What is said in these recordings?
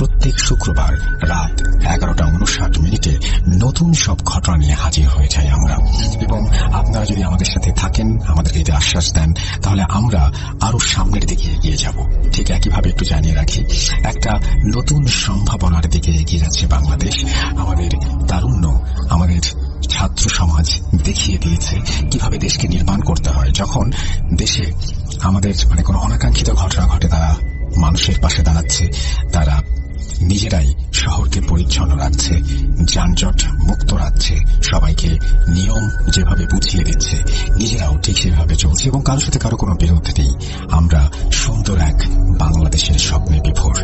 প্রত্যেক শুক্রবার রাত 11:59 নতুন সব ঘটনা নিয়ে হাজির হয়ে যাই আমরা। এবং আপনারা যদি আমাদের সাথে থাকেন, আমাদেরকে যদি আশ্বাস দেন, তাহলে আমরা আরো সামনের দিকে এগিয়ে যাব। ঠিক একইভাবে একটু জানিয়ে রাখি, একটা নতুন সম্ভাবনার দিকে এগিয়ে যাচ্ছে বাংলাদেশ। আমাদের তারুণ্য, আমাদের ছাত্র সমাজ দেখিয়ে দিয়েছে কিভাবে দেশকে নির্মাণ করতে হয়। যখন দেশে আমাদের কোনো অনাকাঙ্ক্ষিত ঘটনা ঘটে, তারা মানুষের পাশে দাঁড়াচ্ছে, তারা নিজেরাই শহরকে পরিচ্ছন্ন রাখছে, যানজট মুক্ত রাখছে, সবাইকে নিয়ম যেভাবে বুঝিয়ে দিচ্ছে, নিজেরাও ঠিক সেভাবে চলছে এবং কারোর সাথে কারো কোনো বিরোধ নেই। আমরা সুন্দর এক বাংলাদেশের স্বপ্নে বিভোর।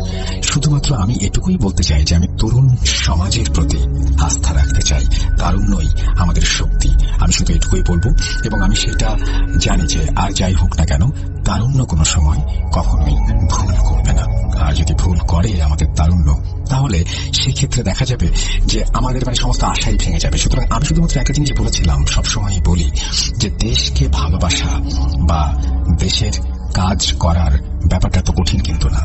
শুধুমাত্র আমি এটুকুই বলতে চাই যে আমি তরুণ সমাজের প্রতি আস্থা রাখতে চাই। তারুণ্যই আমাদের শক্তি, আমি শুধু এটুকুই বলবো। এবং আমি সেটা জানি যে আর যাই হোক না কেন, তারুণ্য কোনো সময় কখনোই ভুল করবে না। আর যদি ভুল করে আমাদের তারুণ্য, তাহলে সেক্ষেত্রে দেখা যাবে যে আমাদের সমস্ত আশাই ভেঙে যাবে। সুতরাং আমি শুধুমাত্র একটা জিনিস বলেছিলাম, সবসময় বলি যে দেশকে ভালোবাসা বা দেশের কাজ করার ব্যাপারটা তো কঠিন কিন্তু না।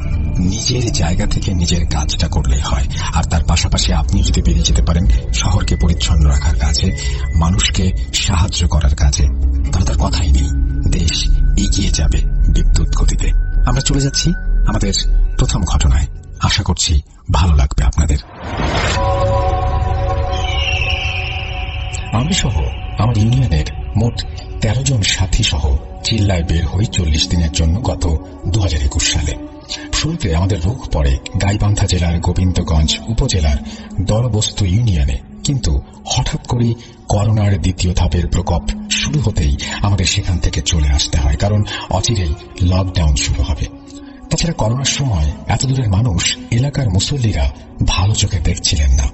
নিজের জায়গা থেকে নিজের কাজটা করলেই হয়। আর তার পাশাপাশি আপনি যদি বেরিয়ে যেতে পারেন শহরকে পরিচ্ছন্ন রাখার কাজে, মানুষকে সাহায্য করার কাজে, তাহলে তার কথাই নেই, দেশ এগিয়ে যাবে বিদ্যুৎ গতিতে। আমরা চলে যাচ্ছি আমাদের প্রথম ঘটনায়। আশা করছি ভালো লাগবে আপনাদের। আমি সহ আমার ইউনিয়নের মোট 13 জন সাথী সহ চিল্লায় বের হই 40 দিনের জন্য গত 2021 সালে। শুরুতে আমাদের রোগ পড়ে গাইবান্ধা জেলার গোবিন্দগঞ্জ উপজেলার দরবস্তু ইউনিয়নে। কিন্তু হঠাৎ করে করোনার দ্বিতীয় ধাপের প্রকোপ শুরু হতেই আমাদের সেখান থেকে চলে আসতে হয়, কারণ অচিরেই লকডাউন শুরু হবে। তাছাড়া করোনার সময় এত দূরের মানুষ এলাকার মুসল্লিরা ভালো চোখে দেখছিলেন না,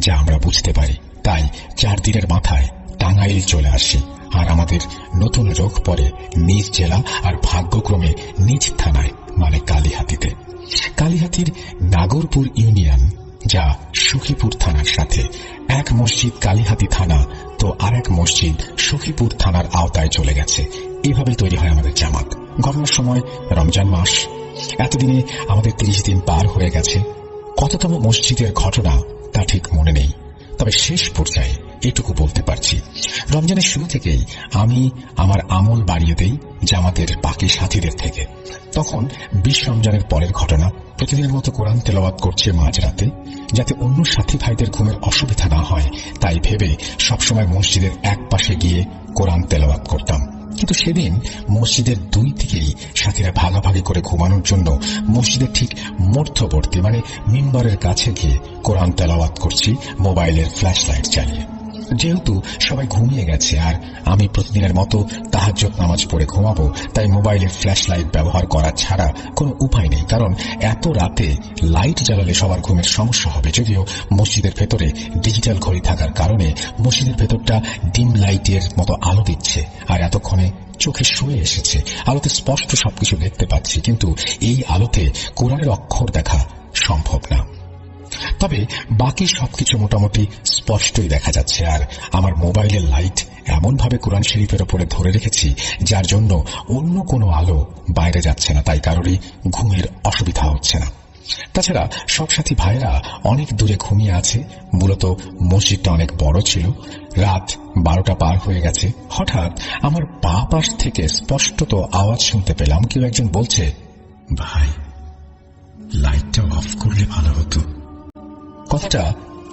যা আমরা বুঝতে পারি। তাই 4 দিনের মাথায় টাঙ্গাইল চলে আসি। আর আমাদের নতুন রোগ পড়ে নিজ জেলা আর ভাগ্যক্রমে নিজ থানায়, মানে কালিহাতীতে। কালিহাতীর নাগরপুর ইউনিয়ন, যা সখীপুর থানার সাথে। এক মসজিদ কালিহাতী থানা তো আর এক মসজিদ সখীপুর থানার আওতায় চলে গেছে। এইভাবে তৈরি হয় আমাদের জামাত। গণনার সময় রমজান মাস। এতদিনে আমাদের 30 দিন পার হয়ে গেছে। কততম মসজিদের ঘটনা তা ঠিক মনে নেই, তবে শেষ পর্যায়ে এটুকু বলতে পারছি, রমজানের শুরু থেকেই আমি আমার আমল বাড়িয়ে দেই জামাতের বাকি সাথীদের থেকে। তখন 20 রমজানের পরের ঘটনা। প্রতিদিনের মতো কোরআন তেলাওয়াত করছে মাঝরাতে, যাতে অন্য সাথী ভাইদের ঘুমের অসুবিধা না হয়, তাই ভেবে সবসময় মসজিদের এক পাশে গিয়ে কোরআন তেলাওয়াত করতাম। কিন্তু সেদিন মসজিদের 2 দিকেই সাথীরা ভাগাভাগি করে ঘুমানোর জন্য মসজিদের ঠিক মধ্যবর্তী, মানে মিম্বরের কাছে গিয়ে কোরআন তেলাওয়াত করছি মোবাইলের ফ্ল্যাশ লাইট চালিয়ে। যেহেতু সবাই ঘুমিয়ে গেছে আর আমি প্রতিদিনের মতো তাহাজ্জুদ নামাজ পড়ে ঘুমাবো, তাই মোবাইলের ফ্ল্যাশ লাইট ব্যবহার করা ছাড়া কোনো উপায় নেই। কারণ এত রাতে লাইট জ্বালালে সবার ঘুমের সমস্যা হবে। যদিও মসজিদের ভেতরে ডিজিটাল ঘড়ি থাকার কারণে মসজিদের ভেতরটা ডিম লাইটের মতো আলো দিচ্ছে, আর এতক্ষণে চোখে শুয়ে এসেছে, আলোতে স্পষ্ট সবকিছু দেখতে পাচ্ছি। কিন্তু এই আলোতে কোরআনের অক্ষর দেখা সম্ভব না। তবে বাকি সবকিছু মোটামুটি স্পষ্টই দেখা যাচ্ছে। আর আমার মোবাইলের লাইট এমন ভাবে কোরআন শরীফের উপরে ধরে রেখেছি, যার জন্য অন্য কোনো আলো বাইরে যাচ্ছে না, তাই কারোরই ঘুমের অসুবিধা হচ্ছে না। তাছাড়া সব সাথী ভাইরা অনেক দূরে ঘুমিয়ে আছে। মূলত মসজিদটা অনেক বড় ছিল। রাত 12টা পার হয়ে গেছে। হঠাৎ আমার বাঁ পাশ থেকে স্পষ্টত আওয়াজ শুনতে পেলাম, কেউ একজন বলছে, ভাই, লাইটটা অফ করলে ভালো হতো। কথাটা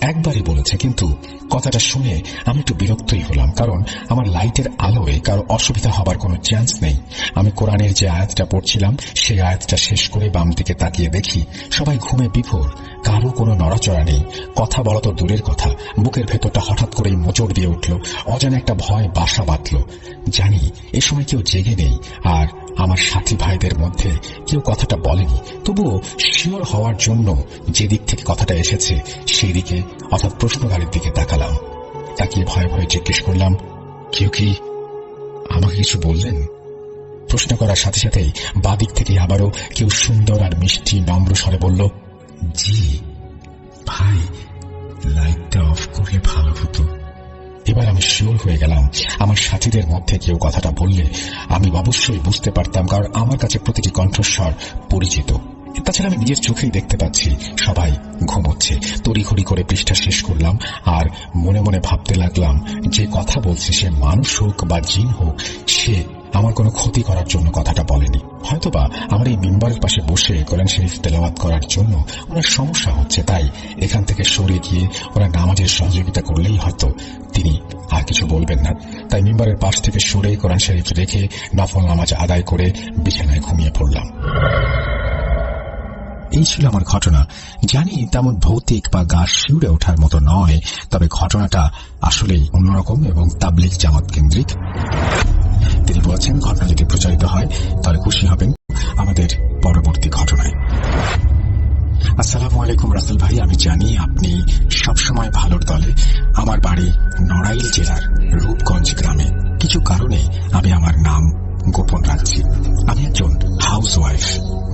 একবারই বলেছে, কিন্তু কথাটা শুনে আমি একটু বিরক্তই হলাম, কারণ আমার লাইটের আলোয় কারো অসুবিধা হবার কোনো চান্স নেই। আমি কোরআনের যে আয়াতটা পড়ছিলাম সেই আয়াতটা শেষ করে বাম দিকে তাকিয়ে দেখি সবাই ঘুমে বিভোর, কারো কোনো নড়াচড়া নেই। কথা বলা তো দূরের কথা, বুকের ভেতরটা হঠাৎ করেই মোচড় দিয়ে উঠল। অজানা একটা ভয় বাসা বাঁধল। জানি এ সময় কেউ জেগে নেই, আর আমার সাথী ভাইদের মধ্যে কেউ কথাটা বলেনি। তবুও শিওর হওয়ার জন্য যে দিক থেকে কথাটা এসেছে সেই দিকে, অর্থাৎ প্রশ্নকারীর দিকে তাকালাম। তাকিয়ে ভয়ে ভয়ে জিজ্ঞেস করলাম, কেউ কি আমাকে কিছু বললেন? প্রশ্ন করার সাথে সাথেই বাদিক থেকে আবারও কেউ সুন্দর আর মিষ্টি নম্র স্বরে বলল, জি ভাই, লাইটটা অফ করলে ভালো হতো। এবার আমি শিওর হয়ে গেলাম আমার সাথীদের মধ্যে কেউ কথাটা বললে আমি অবশ্যই বুঝতে পারতাম, কারণ আমার কাছে প্রতিটি কণ্ঠস্বর পরিচিত। তাছাড়া আমি নিজের চোখেই দেখতে পাচ্ছি সবাই ঘুমোচ্ছে। তড়িঘড়ি করে পৃষ্ঠা শেষ করলাম আর মনে মনে ভাবতে লাগলাম, যে কথা বলছে সে মানুষ হোক বা জিন হোক, সে আমার কোনো ক্ষতি করার জন্য কথাটা বলেনি। হয়তোবা আমার এই মিম্বারের পাশে বসে কোরআন শরীফ তেলাওয়াত করার জন্য ওনার সমস্যা হচ্ছে, তাই এখান থেকে সরে গিয়ে ওরা নামাজের সহযোগিতা করলেই হয়তো তিনি আর কিছু বলবেন না। তাই মিম্বারের পাশ থেকে সরে কোরআন শরীফ রেখে নফল নামাজ আদায় করে বিছানায় ঘুমিয়ে পড়লাম। এই ছিল আমার ঘটনা। জানি তেমন ভৌতিক বা গা শিউরে ওঠার মতো নয়, তবে ঘটনাটা আসলেই অন্যরকম এবং তাবলিগ জামাত কেন্দ্রিক। তিনি বলছেন, ঘটনা যদি প্রচারিত হয় তাহলে খুশি হবেন আমাদের পরবর্তী ঘটনায়। আসসালামু আলাইকুম রাসেল ভাই, আমি জানি আপনি সবসময় ভালোর দলে। আমার বাড়ি নড়াইল জেলার রূপগঞ্জ গ্রামে। কিছু কারণে আমি আমার নাম গোপন রাখছি। আমি একজন হাউস ওয়াইফ।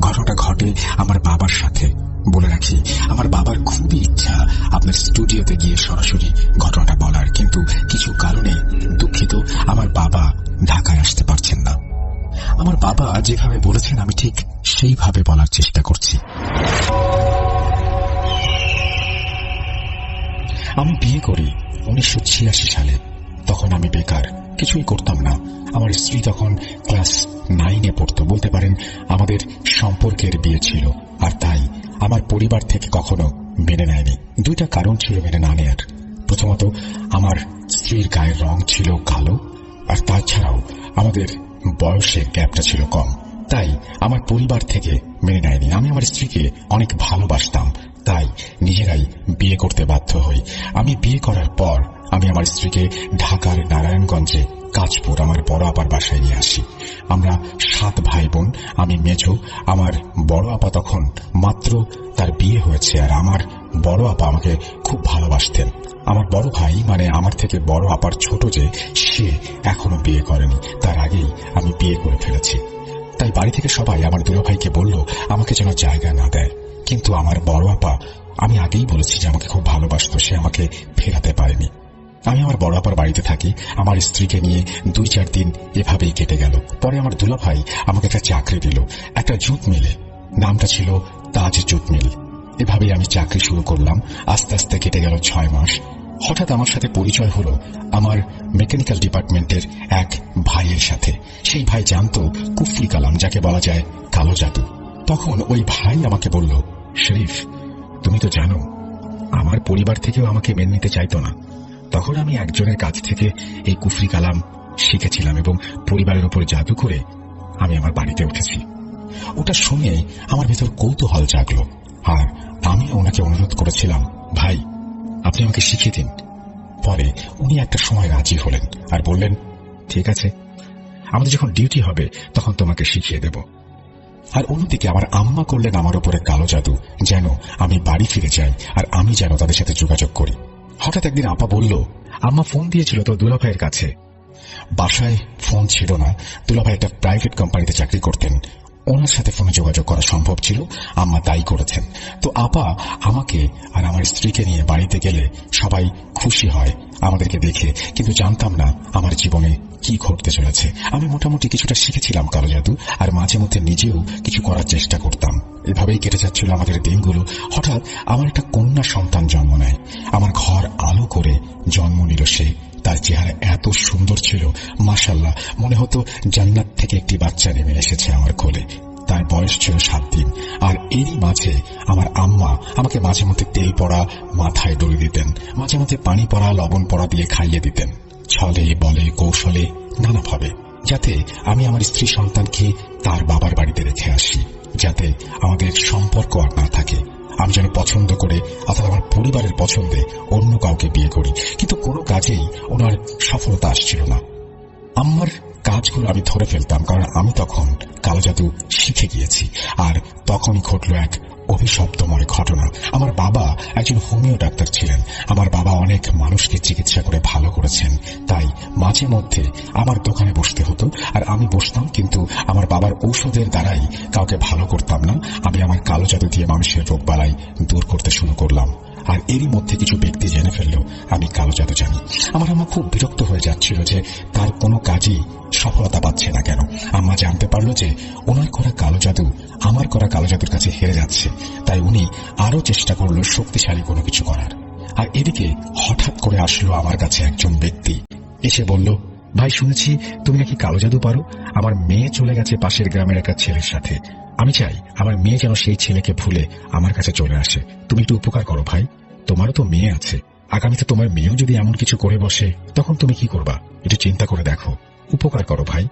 ঘটনাটা ঘটে আমার বাবার সাথে। বলে রাখি, আমার বাবার খুবই ইচ্ছা আপনার স্টুডিওতে গিয়ে সরাসরি ঘটনাটা বলার, কিন্তু কিছু কারণে দুঃখিত আমার বাবা ঢাকায় আসতে পারছেন না। আমার বাবা যেভাবে বলেছেন আমি ঠিক সেইভাবে বলার চেষ্টা করছি। আমি বিয়ে করি 1986 সালে। তখন আমি বেকার, কিছুই করতাম না। আমার স্ত্রী তখন ক্লাস 9-এ পড়তো। বলতে পারেন আমাদের সম্পর্কের বিয়ে ছিল, আর তাই আমার পরিবার থেকে কখনো মেনে নেয়নি। দুইটা কারণ ছিল মেনে না নেয়ার। প্রথমত, আমার স্ত্রীর গায়ের রং ছিল কালো, আর তাছাড়াও আমাদের বয়সের গ্যাপটা ছিল কম, তাই আমার পরিবার থেকে মেনে নেয়নি। আমি আমার স্ত্রীকে অনেক ভালোবাসতাম, তাই নিজেরাই বিয়ে করতে বাধ্য হই। আমি বিয়ে করার পর আমি আমার স্ত্রীকে ঢাকার নারায়ণগঞ্জে কাজপুর আমার বড় আপার বাসায় নিয়ে আসি। আমরা 7 ভাই বোন। আমি মেজো। আমার বড় আপা তখন মাত্র তার বিয়ে হয়েছে, আর আমার বড় আপা আমাকে খুব ভালোবাসতেন। আমার বড় ভাই, মানে আমার থেকে বড় আপার ছোট, যে সে এখনো বিয়ে করেনি, তার আগেই আমি বিয়ে করে ফেলেছি। তাই বাড়ি থেকে সবাই আমার দুলাভাইকে বলল আমাকে যেন জায়গা না দেয়। কিন্তু আমার বড় আপা, আমি আগেই বলেছি যে আমাকে খুব ভালোবাসত, সে আমাকে ফেরাতে পারেনি। আমি আমার বড় আপার বাড়িতে থাকি। আমার স্ত্রীকে নিয়ে 2-4 দিন এভাবেই কেটে গেল। পরে আমার দুলাভাই আমাকে একটা চাকরি দিল, একটা জুট মিলে। নামটা ছিল তাজ জুট মিল। এভাবেই আমি চাকরি শুরু করলাম। আস্তে আস্তে কেটে গেল 6 মাস। হঠাৎ আমার সাথে পরিচয় হলো আমার মেকানিক্যাল ডিপার্টমেন্টের এক ভাইয়ের সাথে। সেই ভাই জানতো কুফরি কালাম, যাকে বলা যায় কালো জাদু। তখন ওই ভাই আমাকে বলল, শরীফ, তুমি তো জানো আমার পরিবার থেকেও আমাকে মেনে নিতে চাইতো না। তখন আমি একজনের কাছ থেকে এই কুফরি কালাম শিখেছিলাম এবং পরিবারের উপর জাদু করে আমি আমার বাড়িতে উঠেছি। ওটা শুনে আমার ভেতর কৌতূহল জাগলো, আর আমি ওনাকে অনুরোধ করেছিলাম, ভাই আপনি আমাকে শিখিয়ে দিন। পরে উনি একটা সময় রাজি হলেন আর বললেন, ঠিক আছে, আমাদের যখন ডিউটি হবে তখন তোমাকে শিখিয়ে দেব। আর অন্যদিকে আমার আম্মা করলেন আমার উপরে কালো জাদু, যেন আমি বাড়ি ফিরে যাই আর আমি যেন তাদের সাথে যোগাযোগ করি। হঠাৎ একদিন আপা বলল, আম্মা ফোন দিয়েছিল তো দুলাভাইয়ের কাছে। বাসায় ফোন ছিল না। দুলাভাই একটা প্রাইভেট কোম্পানিতে চাকরি করতেন, ওনার সাথে ফোনে যোগাযোগ করা সম্ভব ছিল। আম্মা তাই করেছেন। তো আপা আমাকে আর আমার স্ত্রীকে নিয়ে বাড়িতে গেলে সবাই খুশি হয় আমাদেরকে দেখে, কিন্তু জানতাম না আমার জীবনে কি ঘটতে চলেছে। আমি মোটামুটি কিছুটা শিখেছিলাম কালো জাদু, আর মাঝে মধ্যে নিজেও কিছু করার চেষ্টা করতাম। এভাবেই কেটে যাচ্ছিল আমাদের দিনগুলো। হঠাৎ আমার একটা কন্যা সন্তান জন্ম নেয়। আমার ঘর আলো করে জন্ম নিল সে। তার চেহারা এত সুন্দর ছিল, মাশাআল্লাহ, মনে হতো জান্নাত থেকে একটি বাচ্চা নেমে এসেছে আমার কোলে। তার বয়স ছিল 7 দিন। আর এরই মাঝে আমার আম্মা আমাকে মাঝে মধ্যে তেল পড়া মাথায় ডলে দিতেন, মাঝে মধ্যে পানি পড়া লবণ পড়া দিয়ে খাইয়ে দিতেন, ছলে বলে কৌশলে নানাভাবে, যাতে আমি আমার স্ত্রী সন্তানকে তার বাবার বাড়িতে রেখে আসি, যাতে আমাদের সম্পর্ক আর না থাকে। আমি যেন পছন্দ করে, অর্থাৎ আমার পরিবারের পছন্দে অন্য কাউকে বিয়ে করি, কিন্তু কোনো কাজেই ওনার সফলতা আসছিল না। আম্মার কাজগুলো আমি ধরে ফেলতাম, কারণ আমি তখন কালো জাদু শিখে গিয়েছি। আর তখনই ঘটল এক অভিশপ্তময় ঘটনা। আমার বাবা একজন হোমিও ডাক্তার ছিলেন। আমার বাবা অনেক মানুষকে চিকিৎসা করে ভালো করেছেন, তাই মাঝে মধ্যে আমার দোকানে বসতে হতো, আর আমি বসতাম, কিন্তু আমার বাবার ঔষধের দ্বারাই কাউকে ভালো করতাম না। আমি আমার কালো জাদু দিয়ে মানুষের রোগবালাই দূর করতে শুরু করলাম। আর এরই মধ্যে কিছু ব্যক্তি জেনে ফেললেও আমি কালো জাদু জানি। আমার আম্মা খুব বিরক্ত হয়ে যাচ্ছিল যে তার কোনো কাজই সফলতা পাচ্ছে না কেন। আম্মা জানতে পারলো যে ওনার করা কালো জাদু আমার করা কালো জাদুর কাছে হেরে যাচ্ছে, তাই উনি আরো চেষ্টা করলো শক্তিশালী কোনো কিছু করার। আর এদিকে হঠাৎ করে আসলো আমার কাছে একজন ব্যক্তি, এসে বলল, ভাই শুনেছি তুমি নাকি কালো জাদু পারো। আমার মেয়ে চলে গেছে পাশের গ্রামের একটা ছেলের সাথে। আমি চাই আমার মেয়ে যেন সেই ছেলেকে ভুলে আমার কাছে চলে আসে। তুমি একটু উপকার করো ভাই, তোমারও তো মেয়ে আছে। আগামীতে তোমার মেয়েও যদি এমন কিছু করে বসে তখন তুমি কি করবা? একটু চিন্তা করে দেখো, উপকার করো ভাই।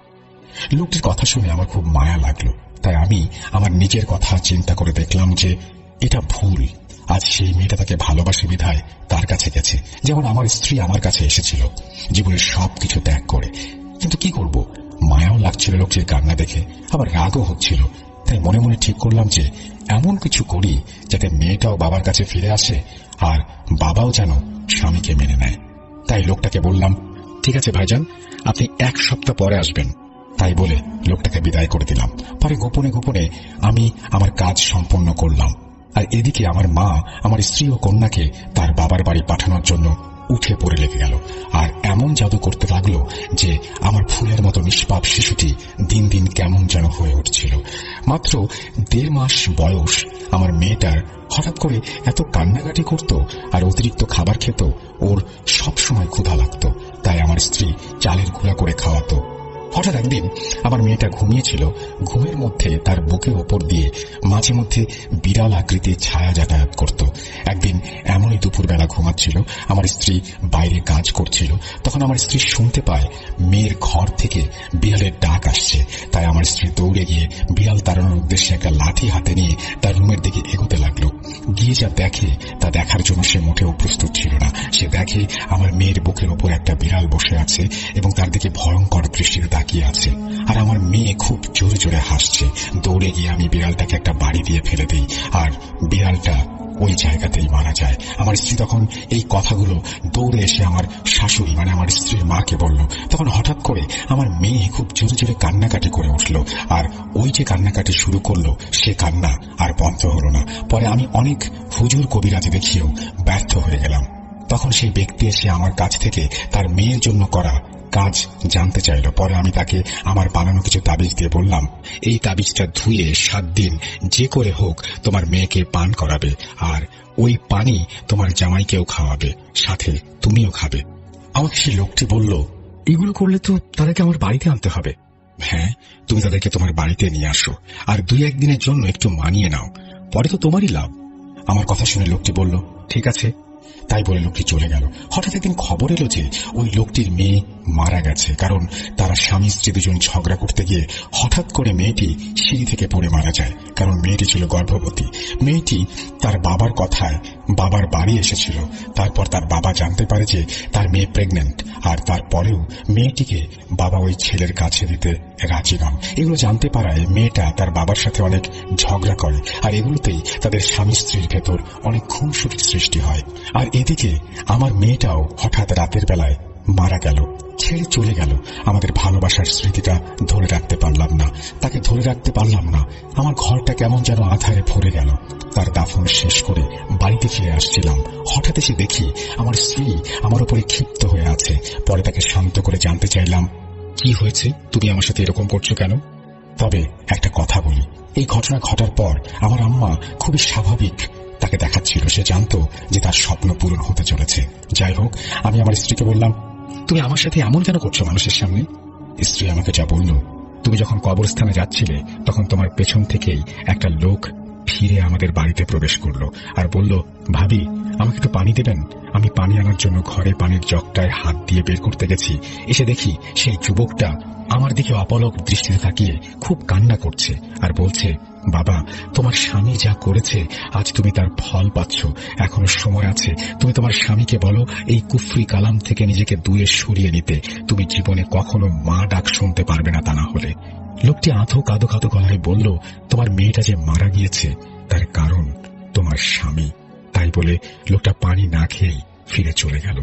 লোকটির কথা শুনে আমার খুব মায়া লাগলো, তাই আমি আমার নিজের কথা চিন্তা করে দেখলাম যে এটা ভুল। আজ সেই মেয়েটা তাকে ভালোবাসে বিধায় তার কাছে গেছে, যেমন আমার স্ত্রী আমার কাছে এসেছিল জীবনের সবকিছু ত্যাগ করে। কিন্তু কি করব, মায়াও লাগছিল লোকটির কান্না দেখে, আবার রাগও হচ্ছিল। তাই মনে মনে ঠিক করলাম যে এমন কিছু করি যাতে মেয়েটাও বাবার কাছে ফিরে আসে আর বাবাও যেন স্বামীকে মেনে নেয়। তাই লোকটাকে বললাম, ঠিক আছে ভাইজান, আপনি 1 সপ্তাহ পরে আসবেন। তাই বলে লোকটাকে বিদায় করে দিলাম। পরে গোপনে গোপনে আমি আমার কাজ সম্পন্ন করলাম। আর এদিকে আমার মা আমার স্ত্রী ও কন্যাকে তার বাবার বাড়ি পাঠানোর জন্য উঠে পড়ে লেগে গেল। আর এমন জাদু করতে লাগলো যে আমার ফুলের মতো নিষ্পাপ শিশুটি দিন দিন কেমন যেন হয়ে উঠছিল। মাত্র 1.5 মাস বয়স আমার মেয়েটার হঠাৎ করে এত কান্নাকাটি করত আর অতিরিক্ত খাবার খেত। ওর সব সময় ক্ষুধা লাগত, তাই আমার স্ত্রী চালের গুঁড়া করে খাওয়াতো। হঠাৎ একদিন আমার মেয়েটা ঘুমিয়েছিল, ঘুমের মধ্যে তার বুকের ওপর দিয়ে মাঝে মধ্যে বিড়াল আকৃতির ছায়া যাতায়াত করত। একদিন এমনই দুপুরবেলা ঘুমাচ্ছিল, আমার স্ত্রী বাইরে কাজ করছিল। তখন আমার স্ত্রী শুনতে পায় মেয়ের ঘর থেকে বিড়ালের ডাক আসছে। তাই আমার স্ত্রী দৌড়ে গিয়ে বিড়াল তাড়ানোর উদ্দেশ্যে একটা লাঠি হাতে নিয়ে তার রুমের দিকে এগোতে লাগলো। গিয়ে যা দেখে তা দেখার জন্য সে মোটেও প্রস্তুত ছিল না। সে দেখে আমার মেয়ের বুকের ওপর একটা বিড়াল বসে আছে এবং তার দিকে ভয়ঙ্কর দৃষ্টিতে তাকিয়ে আছে। আর আমার মেয়ে খুব জোরে জোরে হাসছে। দৌড়ে গিয়ে আমি বিড়ালটাকে একটা বাড়ি দিয়ে ফেলে দিই আর বিড়ালটা ওই জায়গাতেই মারা যায়। আমার স্ত্রী তখন এই কথাগুলো দৌড়ে এসে আমার শাশুড়ি মানে আমার স্ত্রীর মাকে বলল। তখন হঠাৎ করে আমার মেয়ে খুব জোরে জোরে কান্নাকাটি করে উঠল। আর ওই যে কান্নাকাটি শুরু করলো সে কান্না আর বন্ধ হলো না। পরে আমি অনেক হুজুর কবিরাজি দেখিয়েও ব্যর্থ হয়ে গেলাম। তখন সেই ব্যক্তি এসে আমার কাছ থেকে তার মেয়ের জন্য করা কাজ জানতে চাইল। পরে আমি তাকে আমার বানানো কিছু তাবিজ দিয়ে বললাম, এই তাবিজটা ধুয়ে 7 দিন যে করে হোক তোমার মেয়েকে পান করাবে আর ওই পানি তোমার জামাইকেও খাওয়াবে, সাথে তুমিও খাবে। আমাকে সেই লোকটি বলল, এগুলো করলে তো তাদেরকে আমার বাড়িতে আনতে হবে। হ্যাঁ, তুমি তাদেরকে তোমার বাড়িতে নিয়ে আসো আর 2-1 দিনের জন্য একটু মানিয়ে নাও, পরে তো তোমারই লাভ। আমার কথা শুনে লোকটি বলল, ঠিক আছে। তাই বলে লোকটি চলে গেল। হঠাৎ একদিন খবর এলো যে ওই লোকটির মেয়ে মারা গেছে, কারণ তারা স্বামী স্ত্রী দুজন ঝগড়া করতে গিয়ে হঠাৎ করে মেয়েটি সিঁড়ি থেকে পড়ে মারা যায়। কারণ মেয়েটি ছিল গর্ভবতী। মেয়েটি তার বাবার কথায় বাবার বাড়ি এসেছিল। তারপর তার বাবা জানতে পারে যে তার মেয়ে প্রেগন্যান্ট, আর তারপরেও মেয়েটিকে বাবা ওই ছেলের কাছে দিতে রাজি নন। এগুলো জানতে পারায় মেয়েটা তার বাবার সাথে অনেক ঝগড়া করে, আর এগুলোতেই তাদের স্বামী স্ত্রীর ভেতর অনেক খুনসুটির সৃষ্টি হয়। আর এদিকে আমার মেয়েটাও হঠাৎ রাতের বেলায় মারা গেল, ছেড়ে চলে গেল। আমাদের ভালোবাসার স্মৃতিটা ধরে রাখতে পারলাম না, তাকে ধরে রাখতে পারলাম না। আমার ঘরটা কেমন যেন আধারে ভরে গেল। তার দাফন শেষ করে বাড়িতে ফিরে আসছিলাম, হঠাৎ এসে দেখি আমার স্ত্রী আমার উপরে ক্ষিপ্ত হয়ে আছে। পরে তাকে শান্ত করে জানতে চাইলাম, কি হয়েছে, তুমি আমার সাথে এরকম করছো কেন? তবে একটা কথা বলি, এই ঘটনা ঘটার পর আমার আম্মা খুবই স্বাভাবিক তাকে দেখাচ্ছিল। সে জানতো যে তার স্বপ্ন পূরণ হতে চলেছে। যাই হোক, আমি আমার স্ত্রীকে বললাম, তুমি আমার সাথে এমন কেন করছো মানুষের সামনে? স্ত্রী আমাকে যা বলল, তুমি যখন কবরস্থানে যাচ্ছিলে তখন তোমার পেছন থেকেই একটা লোক ফিরে আমাদের বাড়িতে প্রবেশ করলো আর বলল, ভাবি আমাকে একটু পানি দেবেন? আমি পানি আনার জন্য ঘরে পানির জগটায় হাত দিয়ে বের করতে গেছি, এসে দেখি সেই যুবকটা আমার দিকে অপলক দৃষ্টিতে তাকিয়ে খুব কান্না করছে আর বলছে, বাবা তোমার স্বামী যা করেছে আজ তুমি তার ফল পাচ্ছ, এখনো সময় আছে। তুমি তোমার স্বামীকে বলো এই কুফরি কালাম থেকে নিজেকে দূরে সরিয়ে নিতে। তুমি জীবনে কখনো মা ডাক শুনতে পারবে না তা না হলে। লোকটি আধো কাঁদো কাঁদো গলায় বলল, তোমার মেয়েটা যে মারা গিয়েছে তার কারণ তোমার স্বামী। তাই বলে লোকটা পানি না খেয়েই ফিরে চলে গেল।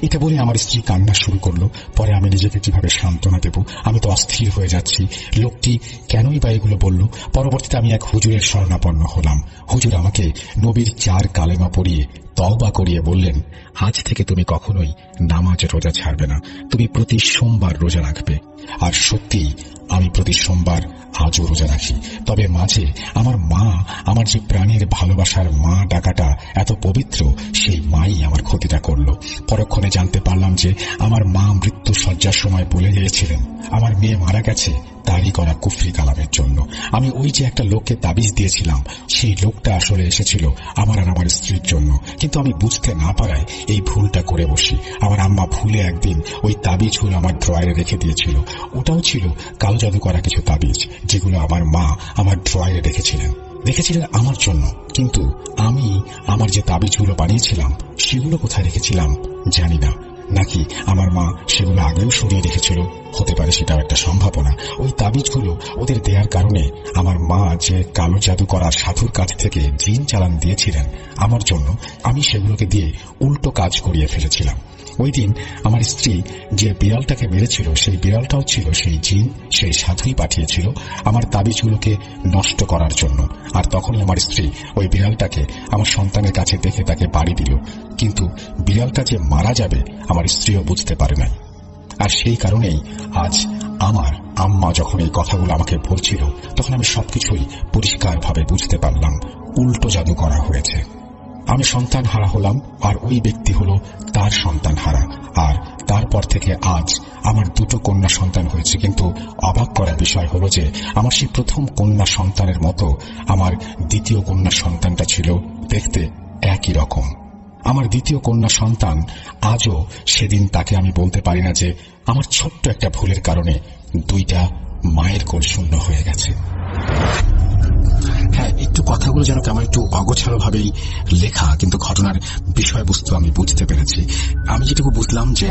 এটা বলে আমার স্ত্রী কান্না শুরু করলো। পরে আমি নিজেকে কিভাবে সান্ত্বনা দেব, আমি তো অস্থির হয়ে যাচ্ছি। লোকটি কেনই বা এগুলো বলল? পরবর্তীতে আমি এক হুজুরের শরণাপন্ন হলাম। হুজুর আমাকে নবীর 4 কালেমা পড়িয়ে তওবা করিয়ে বললেন, আজ থেকে তুমি কখনোই নামাজ রোজা ছাড়বে না, তুমি প্রতি সোমবার রোজা রাখবে। আর সত্যি আমি প্রতি সোমবার আজও রোজা রাখি। তবে মাঝে আমার মা, আমার যে প্রাণের ভালোবাসার মা ডাকাটা এত পবিত্র, সেই মাই আমার ক্ষতিটা করলো। পরক্ষণে জানতে পারলাম যে আমার মা মৃত্যু শয্যার সময় বলে গিয়েছিলেন আমার মেয়ে মারা গেছে তারই করা কুফরি কালামের জন্য। আমি ওই যে একটা লোককে তাবিজ দিয়েছিলাম, সেই লোকটা আসলে এসেছিল আমার আর আমার স্ত্রীর জন্য। কিন্তু আমি বুঝতে না পারায় এই ভুলটা করে বসি। আমার আম্মা ভুলে একদিন ওই তাবিজগুলো আমার ড্রয়ারে রেখে দিয়েছিল। ওটাও ছিল কালো জাদু করা কিছু তাবিজ, যেগুলো আমার মা আমার ড্রয়ারে রেখেছিলেন আমার জন্য। কিন্তু আমি আমার যে তাবিজগুলো বানিয়েছিলাম সেগুলো কোথায় রেখেছিলাম জানি না। নাকি আমার মা সেগুলো আগেও সরিয়ে রেখেছিল, হতে পারে, সেটাও একটা সম্ভাবনা। ওই তাবিজগুলো ওদের দেওয়ার কারণে আমার মা যে কালো জাদু করার সাধুর কাছ থেকে জিন চালান দিয়েছিলেন আমার জন্য, আমি সেগুলোকে দিয়ে উল্টো কাজ করিয়ে ফেলেছিলাম। ওই দিন আমার স্ত্রী যে বিড়ালটাকে মেরেছিল, সেই বিড়ালটাও ছিল সেই জিন, সেই সাধুই পাঠিয়েছিল আমার তাবিজগুলোকে নষ্ট করার জন্য। আর তখনই আমার স্ত্রী ওই বিড়ালটাকে আমার সন্তানের কাছে দেখে তাকে বাড়ি দিল। কিন্তু বিড়ালটা যে মারা যাবে আমার স্ত্রীও বুঝতে পারে নাই। আর সেই কারণেই আজ আমার আম্মা যখন এই কথাগুলো আমাকে বলছিল, তখন আমি সবকিছুই পরিষ্কারভাবে বুঝতে পারলাম উল্টো জাদু করা হয়েছে। আমি সন্তান হারা হলাম, আর ওই ব্যক্তি হলো তার সন্তান হারা। আর তারপর থেকে আজ আমার 2টো কন্যা সন্তান হয়েছে। কিন্তু অবাক করার বিষয় হলো যে আমার সেই প্রথম কন্যা সন্তানের মতো আমার দ্বিতীয় কন্যা সন্তানটা ছিল দেখতে একই রকম। আমার দ্বিতীয় কন্যা সন্তান আজও সেদিন তাকে আমি বলতে পারি না যে আমার ছোট্ট একটা ভুলের কারণে 2টা মায়ের কোল শূন্য হয়ে গেছে। হ্যাঁ, একটু কথাগুলো যেন কেমন একটু অগোছালো ভাবেই লেখা, কিন্তু ঘটনার বিষয়বস্তু আমি বুঝতে পেরেছি। আমি যেটুকু বুঝলাম যে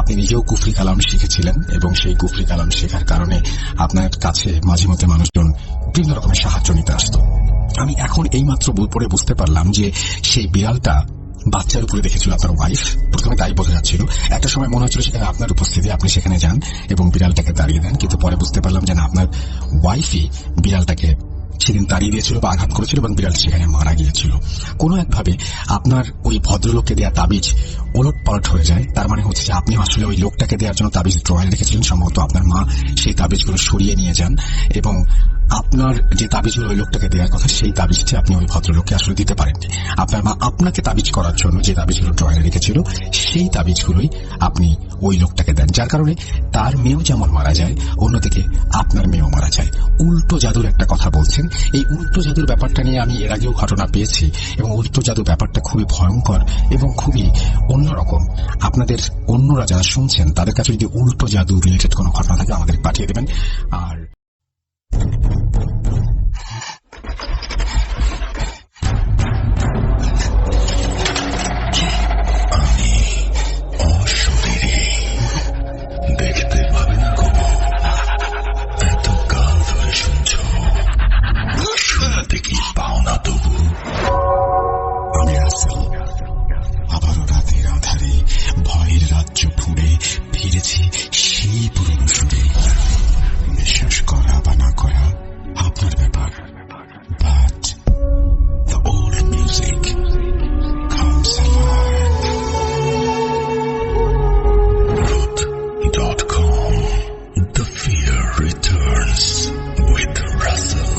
আপনি নিজেও কুফরি কালাম শিখেছিলেন, এবং সেই কুফরি কালাম শেখার কারণে আপনার কাছে মাঝে মধ্যে মানুষজন বিভিন্ন রকমের সাহায্য নিতে আসতো। আমি এখন এইমাত্র পড়ে বুঝতে পারলাম যে সেই বিড়ালটা বাচ্চার উপরে দেখেছিল আপনার ওয়াইফ। প্রথমে তাই বোঝা যাচ্ছিল, একটা সময় মনে হচ্ছিল সেখানে আপনার উপস্থিতি, আপনি সেখানে যান এবং বিড়ালটাকে তাড়িয়ে দেন। কিন্তু পরে বুঝতে পারলাম যে না, আপনার ওয়াইফই বিড়ালটাকে সেদিন তাড়িয়ে দিয়েছিল বা আঘাত করেছিল এবং বিড়ালটি সেখানে মারা গিয়েছিল। কোনো একভাবে আপনার ওই ভদ্রলোককে দেয়া তাবিজ ওলট পালট হয়ে যায়। তার মানে হচ্ছে যে আপনি আসলে ওই লোকটাকে দেওয়ার জন্য তাবিজ ড্রয়ারে রেখেছিলেন, সম্ভবত আপনার মা সেই তাবিজগুলো সরিয়ে নিয়ে যান, এবং আপনার যে তাবিজগুলো ওই লোকটাকে দেওয়ার কথা সেই তাবিজটি আপনি ওই ভদ্রলোককে আসলে দিতে পারেননি। আপনার মা আপনাকে তাবিজ করার জন্য যে তাবিজগুলো ড্রয়ারে রেখেছিল সেই তাবিজগুলোই আপনি ওই লোকটাকে দেন, যার কারণে তার মেয়েও যেমন মারা যায়, অন্যদিকে আপনার মেয়েও মারা যায়। উল্টো জাদুর একটা কথা বলছেন। এই উল্টো জাদুর ব্যাপারটা নিয়ে আমি এর আগেও ঘটনা পেয়েছি, এবং উল্টো জাদুর ব্যাপারটা খুবই ভয়ঙ্কর এবং খুবই অন্যরকম। আপনাদের অন্যরা যারা শুনছেন তাদের কাছে যদি উল্টো জাদু রিলেটেড কোনো ঘটনা থাকে আমাদের পাঠিয়ে দেবেন। আর দেখতে পাবে না গো, এত কাল ধরে শুনছ, শুনতে কি পাও না তবু? আমি রাসেল, আবারও রাতের আধারে ভয়ের রাজ্য ফুঁড়ে ফিরেছি সেই পুরনো সুরে। বিশ্বাস করা বা না করা আপনার ব্যাপার, but the old music comes alive. Root.com. The fear returns with Russell.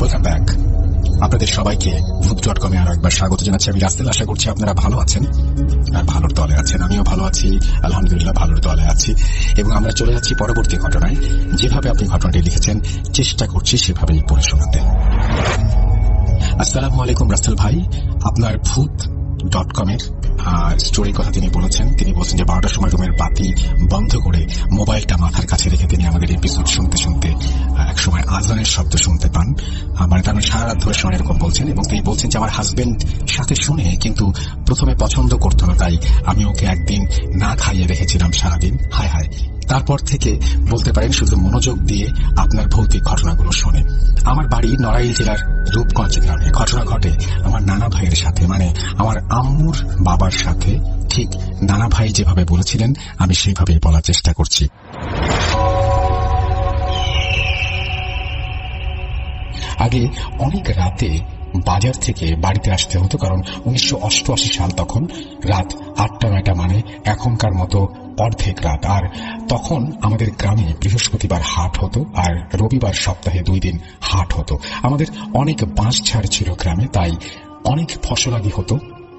Welcome back. আপনাদের সবাইকে ভূত.com আরো একবার স্বাগত জানাচ্ছি। আমি রাসেল, আশা করছি আপনারা ভালো আছেন আর ভালোর দলে আছেন। আমিও ভালো আছি, আলহামদুলিল্লাহ ভালোর দলে আছি। এবং আমরা চলে যাচ্ছি পরবর্তী ঘটনায়। যেভাবে আপনি ঘটনাটি লিখেছেন চেষ্টা করছি সেভাবেই পড়ে শোনাতে। আসসালামু আলাইকুম রাসেল ভাই, আপনার ভূত.com স্টোরির কথা তিনি বলেছেন। তিনি বলছেন যে 12টার সময় রুমের বাতি বন্ধ করে মোবাইলটা মাথার কাছে রেখে তিনি আমাদের এপিসোড শুনতে শুনতে এক সময় আজানের শব্দ শুনতে পান। মানে তার সারা রাত ধরে শোনেন এরকম বলছেন। এবং তিনি বলছেন যে আমার হাজবেন্ড সাথে শুনে কিন্তু প্রথমে পছন্দ করতো না, তাই আমি ওকে একদিন না খাইয়ে রেখেছিলাম সারাদিন। হায় হায়, তারপর থেকে বলতে পারেন শুধু মনোযোগ দিয়ে আপনার ভৌতিক ঘটনাগুলো শোনে। আমার বাড়ি নড়াইল জেলার রূপগঞ্জ গ্রামে। ঘটনা ঘটে আমার নানা ভাইয়ের সাথে, মানে আমার আম্মুর বাবার সাথে। ঠিক নানা ভাই যেভাবে বলেছিলেন আমি সেইভাবেই বলার চেষ্টা করছি। আগে অনেক রাতে বাজার থেকে বাড়িতে আসতে হতো, কারণ 1988 সাল, তখন রাত 8টা-9টা মানে এখনকার মতো অর্ধেক রাত। আর তখন আমাদের গ্রামে বৃহস্পতিবার হাট হতো আর রবিবার সপ্তাহে 2 দিন হাট হতো। আমাদের অনেক বাঁশঝাড় ছিল গ্রামে, তাই অনেক ফসলাদি হতো।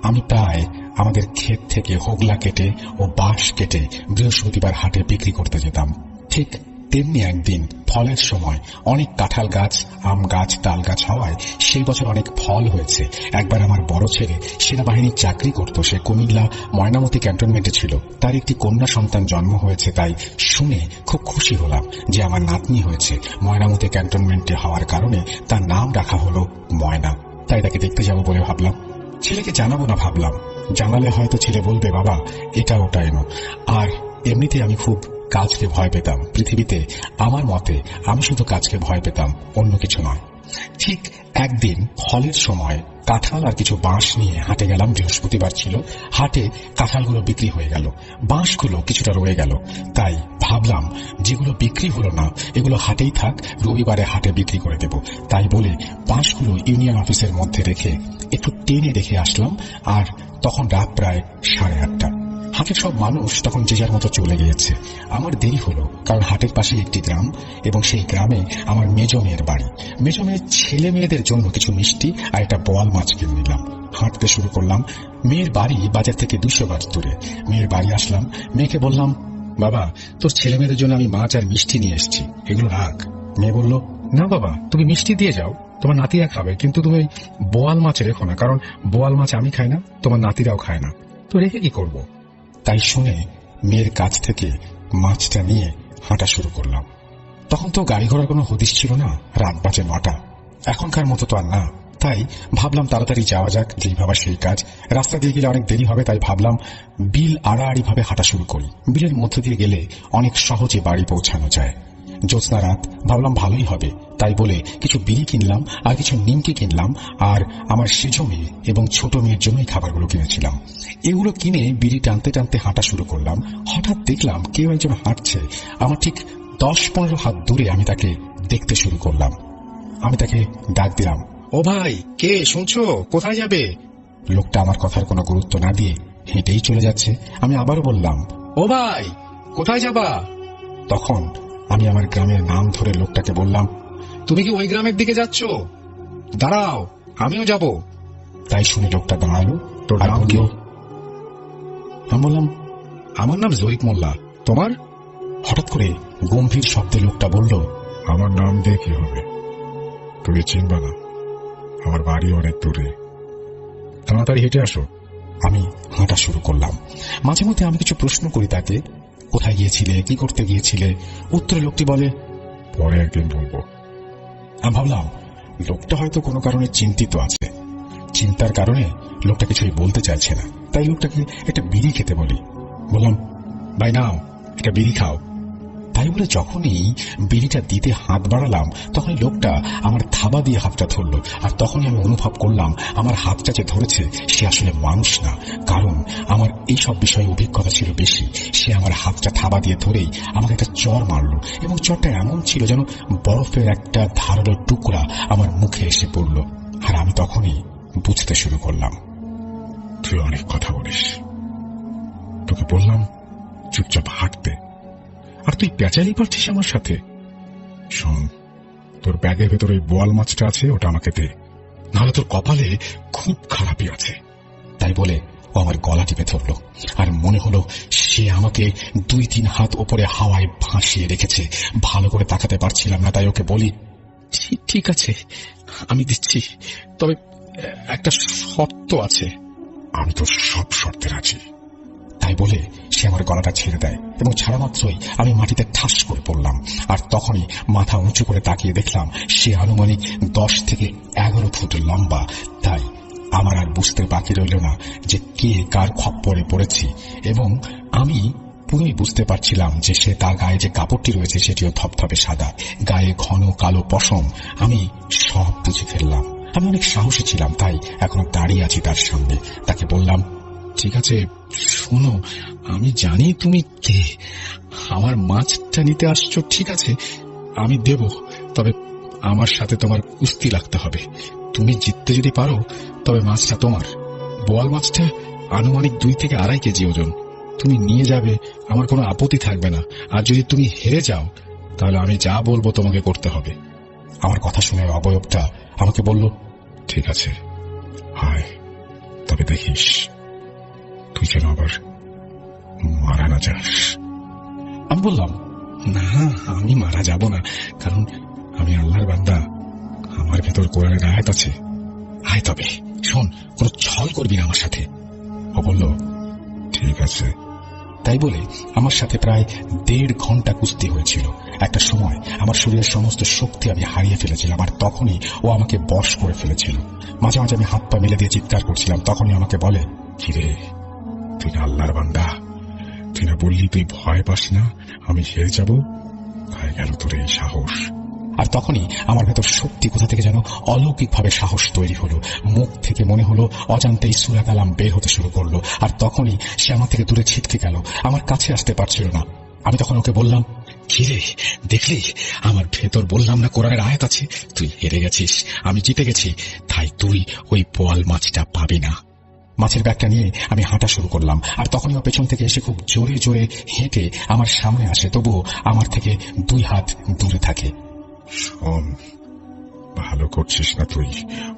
আমি প্রায় আমাদের ক্ষেত থেকে হোগলা কেটে ও বাঁশ কেটে বৃহস্পতিবার হাটে বিক্রি করতে যেতাম। ঠিক তেমনি একদিন ফলের সময় অনেক কাঁঠাল গাছ, আম গাছ, তাল গাছ হওয়ায় সেই বছর অনেক ফল হয়েছে। একবার আমার বড় ছেলে সেনাবাহিনীর চাকরি করত, সে কুমিল্লা ময়নামতি ক্যান্টনমেন্টে ছিল। তার একটি কন্যা সন্তান জন্ম হয়েছে, তাই শুনে খুব খুশি হলাম যে আমার নাতনি হয়েছে। ময়নামতি ক্যান্টনমেন্টে হওয়ার কারণে তার নাম রাখা হলো ময়না। তাই তাকে দেখতে যাব বলে ভাবলাম। ছেলেকে জানাবো না ভাবলাম, জানালে হয়তো ছেলে বলবে বাবা এটা ওটা এনো। আর এমনিতে আমি খুব কাজকে ভয় পেতাম। পৃথিবীতে আমার মতে আমি শুধু কাজকে ভয় পেতাম, অন্য কিছু নয়। ঠিক একদিন ফলের সময় কাঁঠাল আর কিছু বাঁশ নিয়ে হাটে গেলাম। বৃহস্পতিবার ছিল, হাটে কাঁঠালগুলো বিক্রি হয়ে গেল, বাঁশগুলো কিছুটা রয়ে গেল। তাই ভাবলাম যেগুলো বিক্রি হলো না এগুলো হাটেই থাক, রবিবারে হাটে বিক্রি করে দেব। তাই বলে বাঁশগুলো ইউনিয়ন অফিসের মধ্যে রেখে একটু টেনে রেখে আসলাম। আর তখন রাত প্রায় 8:30। হাটের সব মানুষ তখন যে যার মতো চলে গিয়েছে। আমার দেরি হলো, কারণ হাটের পাশে একটি গ্রাম এবং সেই গ্রামে আমার মেজ মেয়ের বাড়ি। মেজ মেয়ের ছেলে মেয়েদের জন্য কিছু মিষ্টি আর একটা বোয়াল মাছ কিনে নিলাম। হাঁটতে শুরু করলাম। মেয়ের বাড়ি বাজার থেকে 200 গজ দূরে। মেয়ের বাড়ি আসলাম, মেয়েকে বললাম বাবা তোর ছেলে মেয়েদের জন্য আমি মাছ আর মিষ্টি নিয়ে এসেছি, এগুলো রাখ। মেয়ে বলল না বাবা তুমি মিষ্টি দিয়ে যাও, তোমার নাতিরা খাবে, কিন্তু তুমি বোয়াল মাছ রেখো না, কারণ বোয়াল মাছ আমি খাই না, তোমার নাতিরাও খায় না, তো রেখে কি করবো? তাই শুনে মেয়ের কাছ থেকে মাছটা নিয়ে হাঁটা শুরু করলাম। তখন তো গাড়ি ঘোড়ার কোনো হদিশ ছিল না, রাত বাজে 9টা, এখনকার মতো তো আর না। তাই ভাবলাম তাড়াতাড়ি যাওয়া যাক, যেই ভাবা সেই কাজ। রাস্তা দিয়ে গেলে অনেক দেরি হবে, তাই ভাবলাম বিল আড়াআড়ি ভাবে হাঁটা শুরু করি। বিলের মধ্যে দিয়ে গেলে অনেক সহজে বাড়ি পৌঁছানো যায়। জ্যোৎস্না রাত, ভাবলাম ভালোই হবে, তাই বলে কিছু বিড়ি কিনলাম আর কিছু নিমকি কিনলাম। আর আমার সেজ মেয়ে এবং ছোট মেয়ের জন্য এই খাবারগুলো কিনেছিলাম। এগুলো কিনে বিড়ি টানতে টানতে হাঁটা শুরু করলাম। হঠাৎ দেখলাম কেউ একজন হাঁটছে। আমার ঠিক 10-15 হাত দূরে। আমি তাকে দেখতে শুরু করলাম। আমি তাকে ডাক দিলাম, ও ভাই কে, শুনছো? কোথায় যাবে? লোকটা আমার কথার কোনো গুরুত্ব না দিয়ে হেঁটেই চলে যাচ্ছে। আমি আবারও বললাম, ও ভাই কোথায় যাবা? তখন আমি আমার গ্রামের নাম ধরে লোকটাকে বললাম, তুমি কি ওই গ্রামের দিকে যাচ্ছ? দাঁড়াও আমিও যাব। তাই শুনে লোকটা দাঁড়ালো। তোর নাম কি? আমি বললাম, আমার নাম জহির মোল্লা। তোমার? হঠাৎ করে গম্ভীর শব্দে লোকটা বলল, আমার নাম দিয়ে কি হবে, তুমি চিনবা না, আমার বাড়ি অনেক দূরে, তাড়াতাড়ি হেঁটে আসো। আমি হাঁটা শুরু করলাম। মাঝে মধ্যে আমি কিছু প্রশ্ন করি তাকে, কোথায় গিয়েছিলে, কি করতে গিয়েছিলে? উত্তরে লোকটি বলে, পরে একদিন বলবো। আমি ভাবলাম লোকটা হয়তো কোনো কারণে চিন্তিত আছে। চিন্তার কারণে লোকটা কিছুই বলতে চাইছে না। তাই লোকটাকে একটা বিড়ি খেতে বলি। বললাম, ভাই নাও একটা বিড়ি খাও। তাই বলে যখনই বিড়িটা দিতে হাত বাড়ালাম তখনই লোকটা আমার থাবা দিয়ে হাতটা ধরলো। আর তখনই আমি অনুভব করলাম আমার হাতটা যে ধরেছে সে আসলে মানুষ না, কারণ আমার এই সব বিষয়ে অভিজ্ঞতা ছিল বেশি। সে আমার হাতটা থাবা দিয়ে ধরেই আমাকে একটা চড় মারলো, এবং চড়টা এমন ছিল যেন বরফের একটা ধারালো টুকরা আমার মুখে এসে পড়ল। আর আমি তখনই বুঝতে শুরু করলাম, তুই অনেক কথা বলিস, তোকে বললাম চুপচাপ হাঁটতে, আর তুই পেঁচালি পারছিস আমার সাথে। শোন, তোর ব্যাগের ভেতরে ওই বোয়াল মাছটা আছে, ওটা আমাকে দে, নাহলে তোর কপালে খুব খারাপই আছে। তাই বলে ও আমার গলা টিপে ধরল। আর মনে হলো সে আমাকে 2-3 হাত ওপরে হাওয়ায় ভাসিয়ে রেখেছে। ভালো করে তাকাতে পারছিলাম না, তাই ওকে বলি, ঠিক আছে আমি দিচ্ছি, তবে একটা শর্ত আছে। আমি তো সব শর্তে রাজি। তাই বলে সে আমার গলাটা ছেড়ে দেয়, এবং ছাড়া মাত্রই আমি মাটিতে ঠাস করে পড়লাম। আর তখনই মাথা উঁচু করে তাকিয়ে দেখলাম সে আনুমানিক 10 থেকে 11 ফুট লম্বা। তাই আমার আর বুঝতে বাকি রইল না যে কে কার খপ্পরে পড়েছি, এবং আমি এটুকুই বুঝতে পারছিলাম যে সে তার গায়ে যে কাপড়টি রয়েছে সেটিও থপথপে সাদা, গায়ে ঘন কালো পশম। আমি সব বুঝে ফেললাম। আমি অনেক সাহসী ছিলাম, তাই এখনো দাঁড়িয়ে আছি তার সামনে। তাকে বললাম, ঠিক আছে শোনো, আমি জানি তুমি কে, আমার মাছটা নিতে আসছো, ঠিক আছে আমি দেব, তবে আমার সাথে তোমার কুস্তি লাগতে হবে। তুমি জিততে যদি পারো তবে মাছটা তোমার। বোয়াল মাছটা আনুমানিক 2 থেকে 2.5 কেজি ওজন। তুমি নিয়ে যাবে, আমার কোনো আপত্তি থাকবে না। আর যদি তুমি হেরে যাও তাহলে আমি যা বলবো তোমাকে করতে হবে। আমার কথা শুনে অবয়বটা আমাকে বলল, ঠিক আছে হায়, তবে দেখিস তুই যেন আবার মারা না যাস। আমি বললাম, না আমি মারা যাব না, কারণ আমি আল্লাহর বান্দা, আমার ভেতর কোরআনের আয়াত আছে। আয় তবে শোন, কোনো ছল করবি না আমার সাথে। ও বলল, ঠিক আছে। তাই বলে আমার সাথে প্রায় 1.5 ঘন্টা কুস্তি হয়েছিল। একটা সময় আমার শরীরের সমস্ত শক্তি আমি হারিয়ে ফেলেছিলাম, আর তখনই ও আমাকে বশ করে ফেলেছিল। মাঝে মাঝে আমি হাত পা মেলে দিয়ে চিৎকার করছিলাম। তখনই আমাকে বলে, কিরে তুই না আল্লাহর বান্দা, তুই না বললি তুই ভয় পাস না আমি হেরে যাব? হয়ে গেল তোর এই সাহস। আর তখনই আমার ভেতর সত্যি কোথা থেকে যেন অলৌকিকভাবে সাহস তৈরি হলো। মুখ থেকে মনে হলো অজান্তেই সূরা কালাম বের হতে শুরু করলো। আর তখনই সে আমার থেকে দূরে ছিটকে গেল, আমার কাছে আসতে পারছিল না। আমি তখন ওকে বললাম, কিরে দেখলি আমার ভেতর বললাম না কোরআনের আয়াত আছে? তুই হেরে গেছিস, আমি জিতে গেছি, তাই তুই ওই বোয়াল মাছটা পাবি না। মাছের ব্যাগটা নিয়ে আমি হাঁটা শুরু করলাম। আর তখনই ও পেছন থেকে এসে খুব জোরে জোরে হেঁটে আমার সামনে আসে, তবুও আমার থেকে 2 হাত দূরে থাকে। শোন, ভালো করছিস না তুই,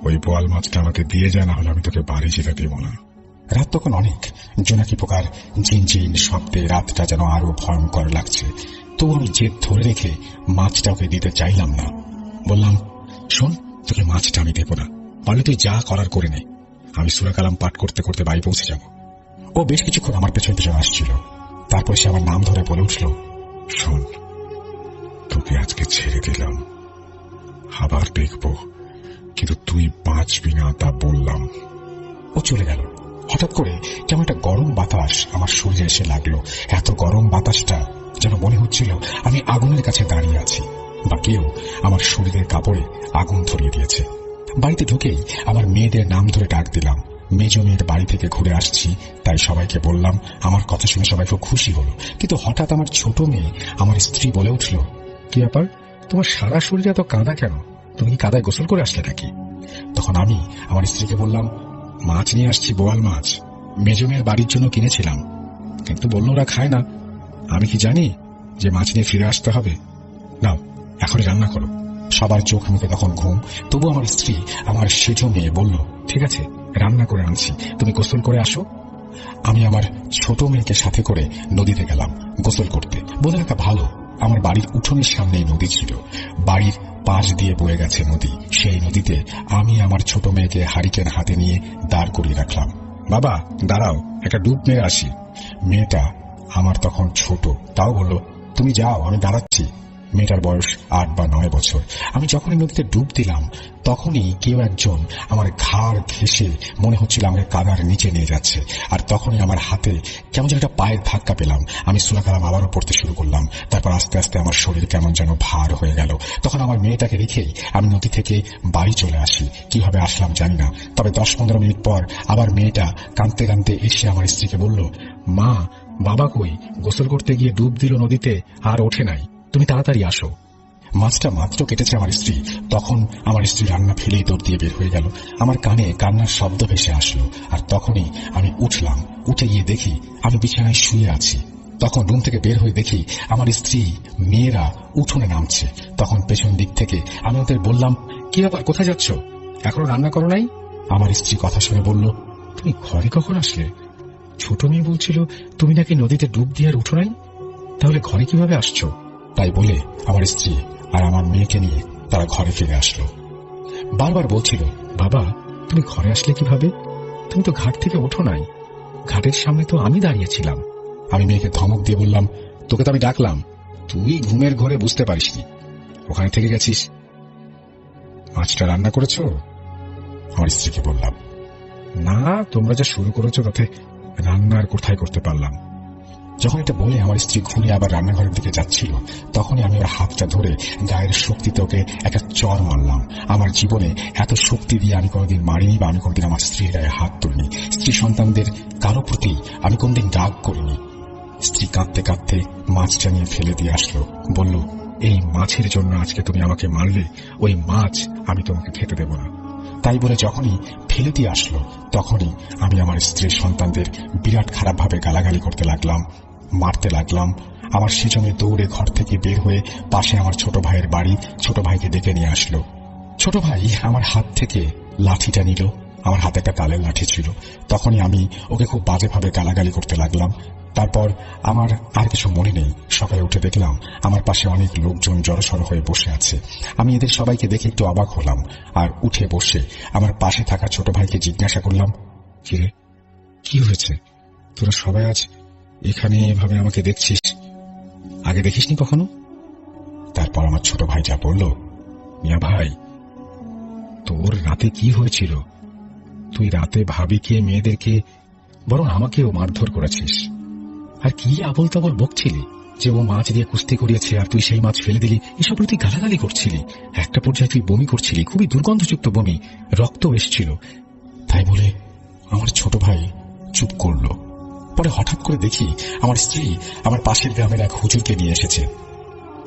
ওই বোয়াল মাছটা আমাকে দিয়ে যা, না হলে আমি তোকে বাড়ি যেতে দেব না। রাত তখন অনেক, জোনাকি পোকার ঝিনঝিন শব্দে রাতটা যেন আরো ভয়ঙ্কর লাগছে। তো আমি জেদ ধরে রেখে মাছটা ওকে দিতে চাইলাম না। বললাম, শোন, তোকে মাছটা আমি দেব না, পারলে তুই যা করার করে নে, আমি সূরা কালাম পাঠ করতে করতে বাড়ি পৌঁছে যাব। ও বেশ কিছুক্ষণ আমার পেছন পেছন আসছিল। তারপর সে আমার নাম ধরে বলে উঠল, শোন, তোকে আজকে ছেড়ে দিলাম, আবার দেখব, কিন্তু তুই বাঁচবি না তা বললাম। ও চলে গেল। হঠাৎ করে কেমন একটা গরম বাতাস আমার শরীরে এসে লাগলো। এত গরম বাতাসটা যেন মনে হচ্ছিল আমি আগুনের কাছে দাঁড়িয়ে আছি, বা কেউ আমার শরীরের কাপড়ে আগুন ধরিয়ে দিয়েছে। বাড়িতে ঢুকেই আমার মেয়েদের নাম ধরে ডাক দিলাম। মেজো মেয়ের বাড়ি থেকে ঘুরে আসছি, তাই সবাইকে বললাম। আমার কথা শুনে সবাই খুব খুশি হলো। কিন্তু হঠাৎ আমার ছোট মেয়ে, আমার স্ত্রী, বলে উঠল, কি ব্যাপার, তোমার সারা শরীরে এত কাদা কেন? তুমি কি কাদায় গোসল করে আসলে নাকি? তখন আমি আমার স্ত্রীকে বললাম, মাছ নিয়ে আসছি, বোয়াল মাছ, মেজো মেয়ের বাড়ির জন্য কিনেছিলাম, কিন্তু বললো ওরা খায় না। আমি কি জানি যে মাছ নিয়ে ফিরে আসতে হবে? নাও এখনই রান্না করো। সবার চোখ মুখে তখন ঘুম, তবু আমার স্ত্রী, আমার সেজো মেয়ে, বলল, ঠিক আছে রান্না করে আনছি, তুমি গোসল করে আসো। আমি আমার ছোট মেয়েকে সাথে করে নদীতে গেলাম গোসল করতে। বলে রাখা ভালো, আমার বাড়ির উঠোনের সামনেই নদী ছিল। বাড়ির পাশ দিয়ে বয়ে গেছে নদী। সেই নদীতে আমি আমার ছোট মেয়েকে হারিকেন হাতে নিয়ে দাঁড় করিয়ে রাখলাম। বাবা দাঁড়াও, একটা ডুব মেরে আসি। মেয়েটা আমার তখন ছোট, তাও বলল, তুমি যাও, আমি দাঁড়াচ্ছি। মেয়েটার বয়স 8 বা 9 বছর। আমি যখনই নদীতে ডুব দিলাম তখনই কেউ একজন আমার ঘাড় ঘেঁষে মনে হচ্ছিল আমাকে কাদার নিচে নিয়ে যাচ্ছে। আর তখনই আমার হাতে কেমন যেন একটা পায়ের ধাক্কা পেলাম। আমি সূরা কালাম আবারও পড়তে শুরু করলাম। তারপর আস্তে আস্তে আমার শরীর কেমন যেন ভার হয়ে গেল। তখন আমার মেয়েটাকে রেখেই আমি নদী থেকে বাড়ি চলে আসি। কিভাবে আসলাম জানি না, তবে 10-15 মিনিট পর আবার মেয়েটা কাঁদতে কাঁদতে এসে আমার স্ত্রীকে বলল, মা, বাবা কই? গোসল করতে গিয়ে ডুব দিল নদীতে, আর ওঠে নাই, তুমি তাড়াতাড়ি আসো। মাছটা মাত্র কেটেছে আমার স্ত্রী, তখন আমার স্ত্রী রান্না ফেলেই দৌড় দিয়ে বের হয়ে গেল। আমার কানে কান্নার শব্দ ভেসে আসলো। আর তখনই আমি উঠলাম। উঠে গিয়ে দেখি আমি বিছানায় শুয়ে আছি। তখন রুম থেকে বের হয়ে দেখি আমার স্ত্রী, মেয়েরা উঠোনে নামছে। তখন পেছন দিক থেকে আমি ওদের বললাম, কি ব্যাপার, কোথায় যাচ্ছ? এখনো রান্না করো নাই? আমার স্ত্রী কথা শুনে বলল, তুমি ঘরে কখন আসলে? ছোট মেয়ে বলছিল তুমি নাকি নদীতে ডুব দিয়ে আর উঠো নাই, তাহলে ঘরে কিভাবে আসছো? তাই বলে আমার স্ত্রী আর আমার মেয়েকে নিয়ে তারা ঘরে ফিরে আসলো। বারবার বলছিল, বাবা তুমি ঘরে আসলে কিভাবে? তুমি তো ঘাট থেকে ওঠো নাই, ঘাটের সামনে তো আমি দাঁড়িয়েছিলাম। আমি মেয়েকে ধমক দিয়ে বললাম, তোকে তো আমি ডাকলাম, তুই ঘুমের ঘরে বুঝতে পারিসনি, ওখানে থেকে গেছিস। মাছটা রান্না করেছো? আমার স্ত্রীকে বললাম, না, তোমরা যা শুরু করেছো তাতে রান্না আর কোথায় করতে পারলাম। যখন এটা বলে আমার স্ত্রী ঘুরে আবার রান্নাঘরের দিকে যাচ্ছিল, তখনই আমি ওর হাতটা ধরে গায়ের শক্তিতে ওকে একটা চড় মারলাম। আমার জীবনে এত শক্তি দিয়ে আমি কোনোদিন মারিনি, বা আমি কোনোদিন আমার স্ত্রীর গায়ে হাত তুলিনি। স্ত্রী সন্তানদের কারো প্রতি আমি কোনদিন রাগ করিনি। স্ত্রী কাঁদতে কাঁদতে মাছটা নিয়ে ফেলে দিয়ে আসলো, বলল, এই মাছের জন্য আজকে তুমি আমাকে মারলে, ওই মাছ আমি তোমাকে খেতে দেব না। তাই বলে যখনই ফেলে দিয়ে আসলো, তখনই আমি আমার স্ত্রীর সন্তানদের বিরাট খারাপভাবে গালাগালি করতে লাগলাম, মারতে লাগলাম। আমার সেজন্য দৌড়ে ঘর থেকে বের হয়ে পাশে আমার ছোট ভাইয়ের বাড়ি, ছোট ভাইকে ডেকে নিয়ে আসলো। ছোট ভাই আমার হাত থেকে লাঠিটা নিল। আমার হাতে একটা তালের লাঠি ছিল। তখনই আমি ওকে খুব বাজেভাবে গালাগালি করতে লাগলাম। তারপর আমার আর কিছু মনে নেই। সকালে উঠে দেখলাম আমার পাশে অনেক লোকজন জড়সড় হয়ে বসে আছে। আমি এদের সবাইকে দেখে একটু অবাক হলাম, আর উঠে বসে আমার পাশে থাকা ছোট ভাইকে জিজ্ঞাসা করলাম, কিরে, কি হয়েছে? তোরা সবাই আজ এখানে এভাবে আমাকে দেখছিস, আগে দেখিসনি কখনো? তারপর আমার ছোট ভাই যা বলল, মিয়া ভাই, তোর রাতে কি হয়েছিল? তুই রাতে ভাবিকে, মেয়েদেরকে, বরং আমাকেও মারধর করেছিস। আর কি আবল তাবল বকছিলি যে ও মাছ দিয়ে কুস্তি করিয়েছে আর তুই সেই মাছ ফেলে দিলি, এসব তুই গালাগালি করছিলি। একটা পর্যায়ে তুই বমি করছিলি, খুবই দুর্গন্ধযুক্ত বমি, রক্ত এসছিল। তাই বলে আমার ছোট ভাই চুপ করলো। পরে হঠাৎ করে দেখি আমার স্ত্রী আমার পাশের গ্রামের এক হুজুরকে নিয়ে এসেছে।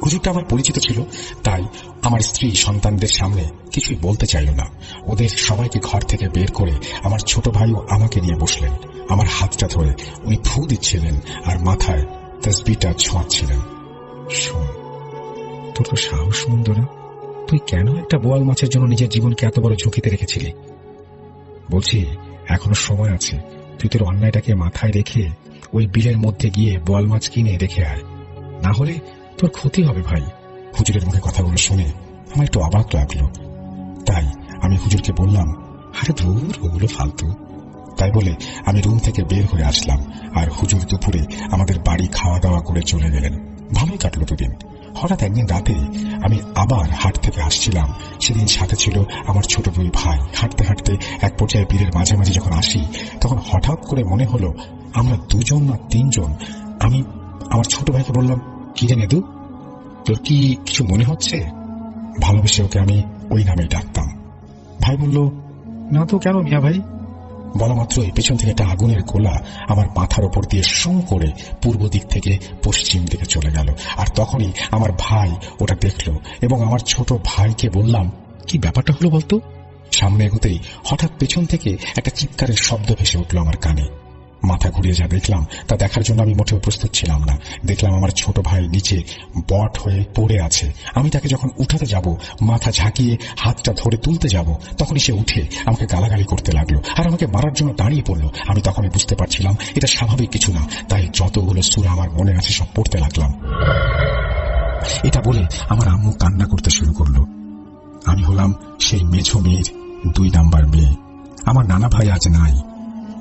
হুজুরটা আমার পরিচিত ছিল, তাই আমার স্ত্রী সন্তানদের সামনে কিছুই বলতে চাইল না। ওদের সবাইকে ঘর থেকে বের করে আমার ছোট ভাইও আমাকে নিয়ে বসলেন। আমার হাতটা ধরে উনি ফু দিচ্ছিলেন আর মাথায় তাসবিহটা ছোঁয়াচ্ছিলেন। শোন, তোর তো সাহস মন্দ না, তুই কেন একটা বোয়াল মাছের জন্য নিজের জীবনকে এত বড় ঝুঁকিতে রেখেছিলি? বলছি, এখনো সময় আছে, তুই তোর অন্যায়টাকে মাথায় রেখে ওই বিলের মধ্যে গিয়ে বোয়াল মাছ কিনে রেখে আয়, না হলে তোর ক্ষতি হবে ভাই। হুজুরের মুখে কথাগুলো শুনে আমার একটু অবাক লাগলো। তাই আমি হুজুরকে বললাম, আরে ধুর, ওগুলো ফালতু। তাই বলে আমি রুম থেকে বের হয়ে আসলাম, আর হুজুর দুপুরে আমাদের বাড়ি খাওয়া দাওয়া করে চলে গেলেন। ভালোই কাটলো দুদিন। হঠাৎ একদিন রাতে আমি আবার হাট থেকে আসছিলাম। সেদিন সাথে ছিল আমার ছোট দুই ভাই। হাঁটতে হাঁটতে এক পর্যায়ে বীরের মাঝামাঝি যখন আসি, তখন হঠাৎ করে মনে হলো আমরা দুজন না তিনজন। আমি আমার ছোট ভাইকে বললাম, কি রে নেদু, তোর কি কিছু মনে হচ্ছে? ভালোবেসে ওকে আমি ওই নামেই ডাকতাম। ভাই বলল, না তো, কেন মিয়া ভাই? বলা মাত্রই পেছন থেকে একটা আগুনের গোলা আমার মাথার ওপর দিয়ে শোঁ করে পূর্ব দিক থেকে পশ্চিম দিকে চলে গেল। আর তখনই আমার ভাই ওটা দেখলো এবং আমার ছোট ভাইকে বললাম, কি ব্যাপারটা হলো বলতো? সামনে এগোতেই হঠাৎ পেছন থেকে একটা চিৎকারের শব্দ ভেসে উঠল আমার কানে। মাথা ঘুরিয়ে যা দেখলাম তা দেখার জন্য আমি মোটেও প্রস্তুত ছিলাম না। দেখলাম আমার ছোট ভাই নিচে বট হয়ে পড়ে আছে। আমি তাকে যখন উঠাতে যাব, মাথা ঝাঁকিয়ে হাতটা ধরে তুলতে যাব, তখনই সে উঠে আমাকে গালাগালি করতে লাগলো আর আমাকে মারার জন্য দাঁড়িয়ে পড়লো। আমি তখনই বুঝতে পারছিলাম এটা স্বাভাবিক কিছু না, তাই যতগুলো সূরা আমার মনে আছে সব পড়তে লাগলাম। এটা বলে আমার আম্মু কান্না করতে শুরু করলো। আমি হলাম সেই মেঝো মেয়ের 2 নাম্বার মেয়ে। আমার নানা ভাই আজ নাই।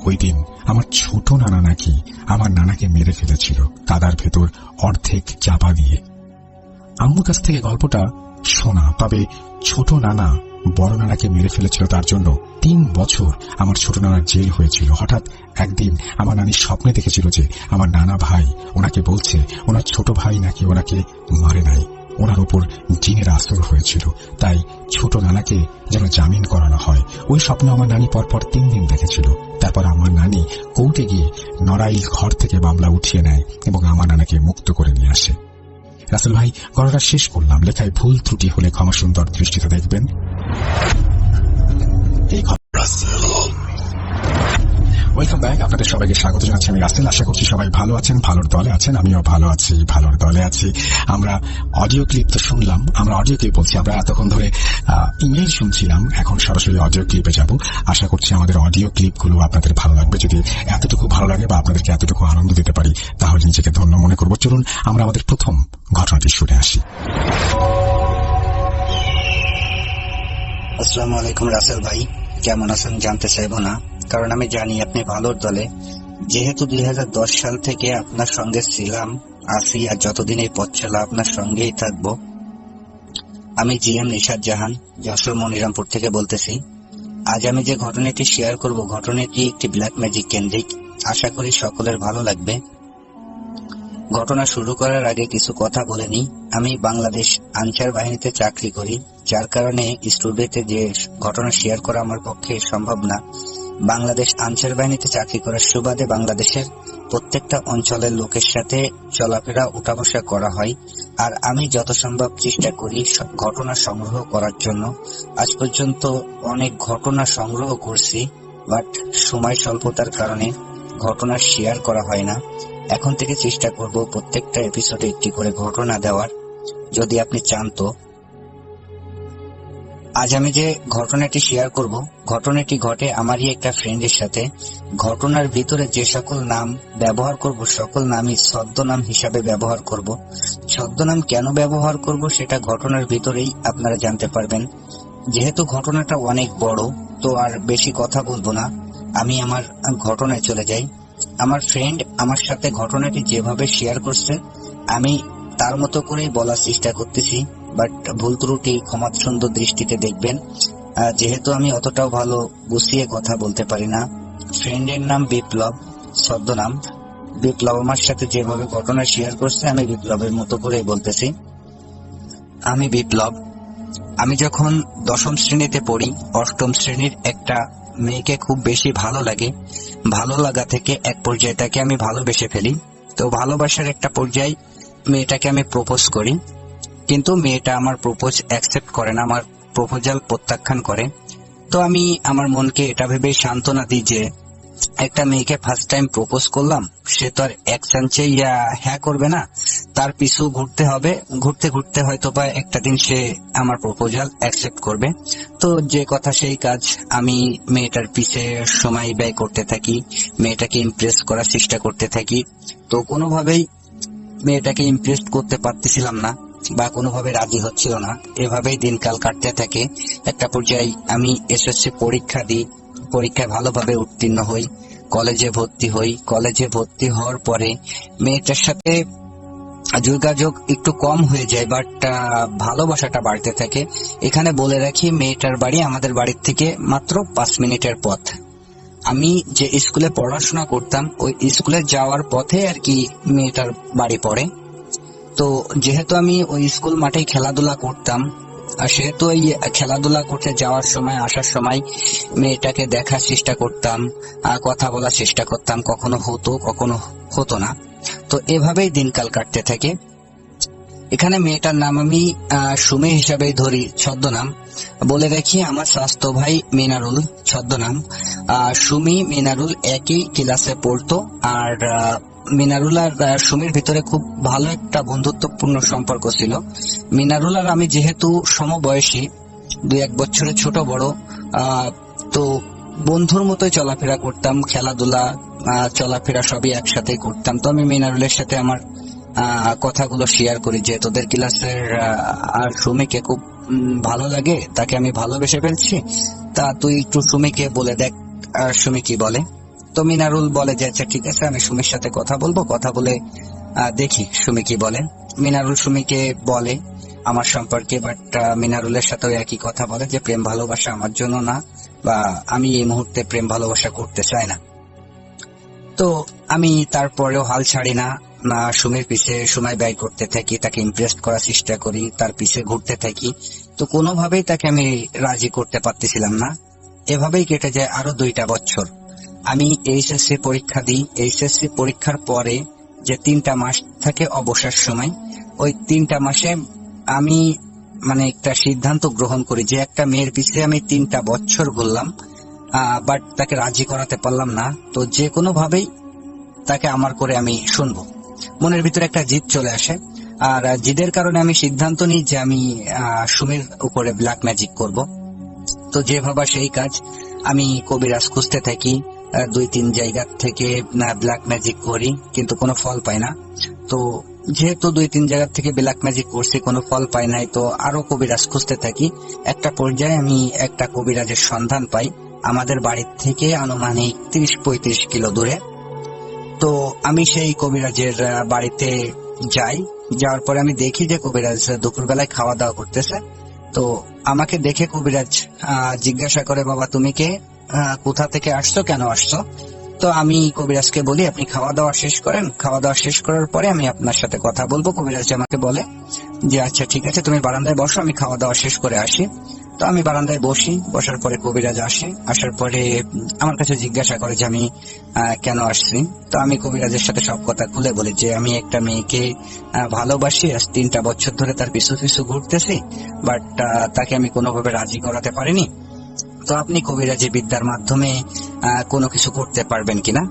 ওই দিন আমার ছোট নানা নাকি আমার নানাকে মেরে ফেলেছিল কাদার ভেতর অর্ধেক চাপা দিয়ে। আম্মুর কাছ থেকে গল্পটা শোনা, তবে ছোট নানা বড় নানাকে মেরে ফেলেছিল, তার জন্য 3 বছর আমার ছোট নানার জেল হয়েছিল। হঠাৎ একদিন আমার নানি স্বপ্নে দেখেছিল যে আমার নানা ভাই ওনাকে বলছে ওনার ছোট ভাই নাকি ওনাকে মারে নাই, ওনার উপর জিনের আসর হয়েছিল, তাই ছোট নানাকে যেন জামিন করানো হয়। ওই স্বপ্ন আমার নানি পরপর 3 দিন দেখেছিল। তারপর আমার নানি কোর্টে গিয়ে নড়াইল ঘর থেকে মামলা উঠিয়ে নেয় এবং আমার নানাকে মুক্ত করে নিয়ে আসে। রাসেল ভাই, গল্পটা শেষ করলাম। লেখায় ভুল ত্রুটি হলে ক্ষমা সুন্দর দৃষ্টিতে দেখবেন। ওয়েলকাম ব্যাক, আপনাদের সবাইকে স্বাগত জানাচ্ছি। আমি রাসেল। আশা করছি সবাই ভালো আছেন, ভালোর দলে আছেন। আমিও ভালো আছি, ভালোর দলে আছি। আমরা অডিও ক্লিপ তো শুনলাম, আমরা অডিও ক্লিপ বলছি, আমরা এতক্ষণ ধরে ইমেল শুনছিলাম, এখন সরাসরি অডিও ক্লিপে যাব। আশা করছি আমাদের অডিও ক্লিপগুলো আপনাদের ভালো লাগবে। যদি এতটুকু ভালো লাগে বা আপনাদেরকে এতটুকু আনন্দ দিতে পারি, তাহলে নিজেকে ধন্য মনে করবো। চলুন আমরা আমাদের প্রথম ঘটনাটি শুনে আসি। আসসালামু আলাইকুম রাসেল ভাই, কেমন আছেন জানতে চাইবো না, কারণ আমি জানি আপনি ভালোর দলে। যেহেতু 2010 সাল থেকে আপনার সঙ্গে ছিলাম, আছি, আর যতদিন এই পথ চলা আপনার সঙ্গেই থাকবো। আমি জিএম নিশাত জাহান, যশোর মনিরামপুর থেকে বলতেছি। আজ আমি যে ঘটনাটি শেয়ার করব, ঘটনাটি একটি ব্ল্যাক ম্যাজিক কেন্দ্রিক। আশা করি সকলের ভালো লাগবে। ঘটনা শুরু করার আগে কিছু কথা বলে নিই। আমি বাংলাদেশ আনসার বাহিনীতে চাকরি করি, যার কারণে স্টুডিওতে যে ঘটনা শেয়ার করা আমার পক্ষে সম্ভব না। বাংলাদেশ আনসার বাহিনীতে চাকরি করার সুবাদে বাংলাদেশের প্রত্যেকটা অঞ্চলের লোকের সাথে চলাফেরা উঠা বসা করা হয়, আর আমি যত সম্ভব চেষ্টা করি ঘটনা সংগ্রহ করার জন্য। আজ পর্যন্ত অনেক ঘটনা সংগ্রহ করছি, বাট সময় স্বল্পতার কারণে ঘটনা শেয়ার করা হয় না। এখন থেকে চেষ্টা করব প্রত্যেকটা এপিসোডে একটি করে ঘটনা দেওয়ার, যদি আপনি চান তো। আজ আমি যে ঘটনাটি শেয়ার করব, ঘটনাটি ঘটে আমারই একটা ফ্রেন্ডের সাথে। ঘটনার ভিতরে যে সকল নাম ব্যবহার করব, সকল নামই ছদ্মনাম হিসাবে ব্যবহার করব। ছদ্মনাম কেন ব্যবহার করব সেটা ঘটনার ভিতরেই আপনারা জানতে পারবেন। যেহেতু ঘটনাটা অনেক বড়, তো আর বেশি কথা বলবো না, আমি আমার ঘটনায় চলে যাই। আমার ফ্রেন্ড আমার সাথে ঘটনাটি যেভাবে শেয়ার করছে, আমি তার মতো করেই বলার চেষ্টা করতেছি, বাট ভুল ত্রুটি ক্ষমা সুন্দর দৃষ্টিতে দেখবেন, যেহেতু আমি অতটাও ভালো গুছিয়ে কথা বলতে পারি না। ফ্রেন্ডের নাম বিপ্লব, ছদ্মনাম। বিপ্লব আমার সাথে যেভাবে ঘটনা শেয়ার করছে, আমি বিপ্লবের মতো করেই বলতেছি। আমি বিপ্লব। আমি যখন 10ম শ্রেণীতে পড়ি, 8ম শ্রেণীর একটা মেয়েকে খুব বেশি ভালো লাগে। ভালো লাগা থেকে এক পর্যায়ে তাকে আমি ভালোবেসে ফেলি। তো ভালোবাসার একটা পর্যায়ে মেয়েটাকে আমি প্রপোজ করি, কিন্তু মেয়েটা আমার প্রপোজ অ্যাকসেপ্ট করে না, আমার প্রপোজাল প্রত্যাখ্যান করে। তো আমি আমার মনকে এটা ভেবে সান্ত্বনা দিই যে একটা মেয়েকে ফার্স্ট টাইম প্রপোজ করলাম, সে তো আর এক চান্সে হ্যাঁ করবে না, তার পিছু ঘুরতে হবে। ঘুরতে ঘুরতে হয়তো বা একটা দিন সে আমার প্রপোজাল অ্যাকসেপ্ট করবে। তো যে কথা সেই কাজ, আমি মেয়েটার পিছে সময় ব্যয় করতে থাকি, মেয়েটাকে ইমপ্রেস করার চেষ্টা করতে থাকি। তো কোনোভাবেই মেয়েটাকে ইমপ্রেস করতে পারতেছিলাম না, বা কোনোভাবে রাজি হচ্ছিল না। এভাবেই দিনকাল কাটতে থাকে। একটা পর্যায়ে আমি এসএসসি পরীক্ষা দিই, পরীক্ষায় ভালোভাবে উত্তীর্ণ হই, কলেজে ভর্তি হই। কলেজে ভর্তি হওয়ার পরে মেয়েটার সাথে যোগাযোগ একটু কম হয়ে যায়, বাট ভালোবাসাটা বাড়তে থাকে। এখানে বলে রাখি, মেয়েটার বাড়ি আমাদের বাড়ির থেকে মাত্র 5 মিনিটের পথ। আমি যে স্কুলে পড়াশোনা করতাম, ওই স্কুলে যাওয়ার পথে আর কি মেয়েটার বাড়ি পড়ে। তো যেহেতু আমি ওই স্কুল মাঠেই খেলাধুলা করতাম, আর সেহেতু ওই খেলাধুলা করতে যাওয়ার সময় আসার সময় মেয়েটাকে দেখার চেষ্টা করতাম, কথা বলার চেষ্টা করতাম। কখনো হতো, কখনো হতো না। তো এভাবেই দিনকাল কাটতে থাকে। এখানে মেয়েটার নাম আমি সুমি হিসাবেই ধরি, ছদ্মনাম। বলে রাখি, আমার স্বাস্থ্য ভাই মিনারুল, ছদ্মনাম। সুমি মিনারুল একই ক্লাসে পড়তো, আর মিনারুল আর সুমির ভিতরে খুব ভালো একটা বন্ধুত্বপূর্ণ সম্পর্ক ছিল। মিনারুল আর আমি যেহেতু সমবয়সী, 2-1 বছরের ছোট বড়, তো বন্ধুর মতোই চলাফেরা করতাম, খেলাধুলা চলাফেরা সবই একসাথেই করতাম। তো আমি মিনারুলের সাথে আমার কথাগুলো শেয়ার করি যে তোদের ক্লাসের আর সুমিকে খুব ভালো লাগে, তাকে আমি ভালোবেসে ফেলছি, তা তুই একটু সুমিকে বলে দেখ সুমি কি বলে। তো মিনারুল বলে যে আচ্ছা ঠিক আছে, আমি সুমির সাথে কথা বলবো, কথা বলে দেখি সুমি কি বলে। মিনারুল সুমিকে বলে আমার সম্পর্কে, বাট মিনারুলের সাথেও একই কথা বলে যে প্রেম ভালোবাসা আমার জন্য না, বা আমি এই মুহূর্তে প্রেম ভালোবাসা করতে চাই না। তো আমি তারপরেও হাল ছাড়ি না, সুমির পিছে সময় ব্যয় করতে থাকি, তাকে ইমপ্রেস করার চেষ্টা করি, তার পিছে ঘুরতে থাকি। তো কোনোভাবেই তাকে আমি রাজি করতে পারতেছিলাম না। এভাবেই কেটে যায় আরো 2টা বছর। আমি এইচএসসি পরীক্ষা দিই। এইচএসসি পরীক্ষার পরে যে 3টা মাস থাকে অবসর সময়, ওই 3টা মাসে আমি একটা সিদ্ধান্ত গ্রহণ করি যে একটা মেয়ের পিছে আমি 3টা বছর ঘুরলাম, বাট তাকে রাজি করাতে পারলাম না। তো যে কোনো ভাবেই তাকে আমার করে আমি শুনবো। মনের ভিতরে একটা জিদ চলে আসে, আর জিদের কারণে আমি সিদ্ধান্ত নিই যে আমি সুমির উপরে ব্ল্যাক ম্যাজিক করব। তো যে ভাবা সেই কাজ, আমি কবিরাজ খুঁজতে থাকি, 2-3 জায়গা থেকে ব্ল্যাক ম্যাজিক করি, কিন্তু কোনো ফল পাই না। তো যেহেতু 2-3 জায়গা থেকে ব্ল্যাক ম্যাজিক করছি, কোনো ফল পাই নাই, তো আরো কবিরাজ খুঁজতে থাকি। একটা পর্যায়ে আমি একটা কবিরাজের সন্ধান পাই আমাদের বাড়ির থেকে আনুমানিক 30-35 কিলো দূরে। তো আমি সেই কবিরাজের বাড়িতে যাই। যাওয়ার পরে আমি দেখি যে কবিরাজ দুপুরবেলায় খাওয়া দাওয়া করতেছে। তো আমাকে দেখে কবিরাজ জিজ্ঞাসা করে, বাবা তুমি কে, কোথা থেকে আসছো, কেন আসছো? তো আমি কবিরাজকে বলি আপনি খাওয়া দাওয়া শেষ করেন, খাওয়া দাওয়া শেষ করার পরে আমি আপনার সাথে কথা বলবো। কবিরাজ আমাকে বলে যে আচ্ছা ঠিক আছে, তুমি বারান্দায় বসো, আমি খাওয়া দাওয়া শেষ করে আসি। তো আমি বারান্দায় বসি, বসার পরে কবিরাজ আসে, আসার পরে আমার কাছে জিজ্ঞাসা করে যে আমি কেন আসছি। তো আমি কবিরাজের সাথে সব কথা খুলে বলি যে আমি একটা মেয়েকে ভালোবাসি, আজ 3টা বছর ধরে তার পিছু পিছু ঘুরতেছি, বাট তাকে আমি কোনোভাবে রাজি করাতে পারিনি। তো আপনি কবিরাজি বিদ্যার মাধ্যমে কোনো কিছু করতে পারবেন কিনা?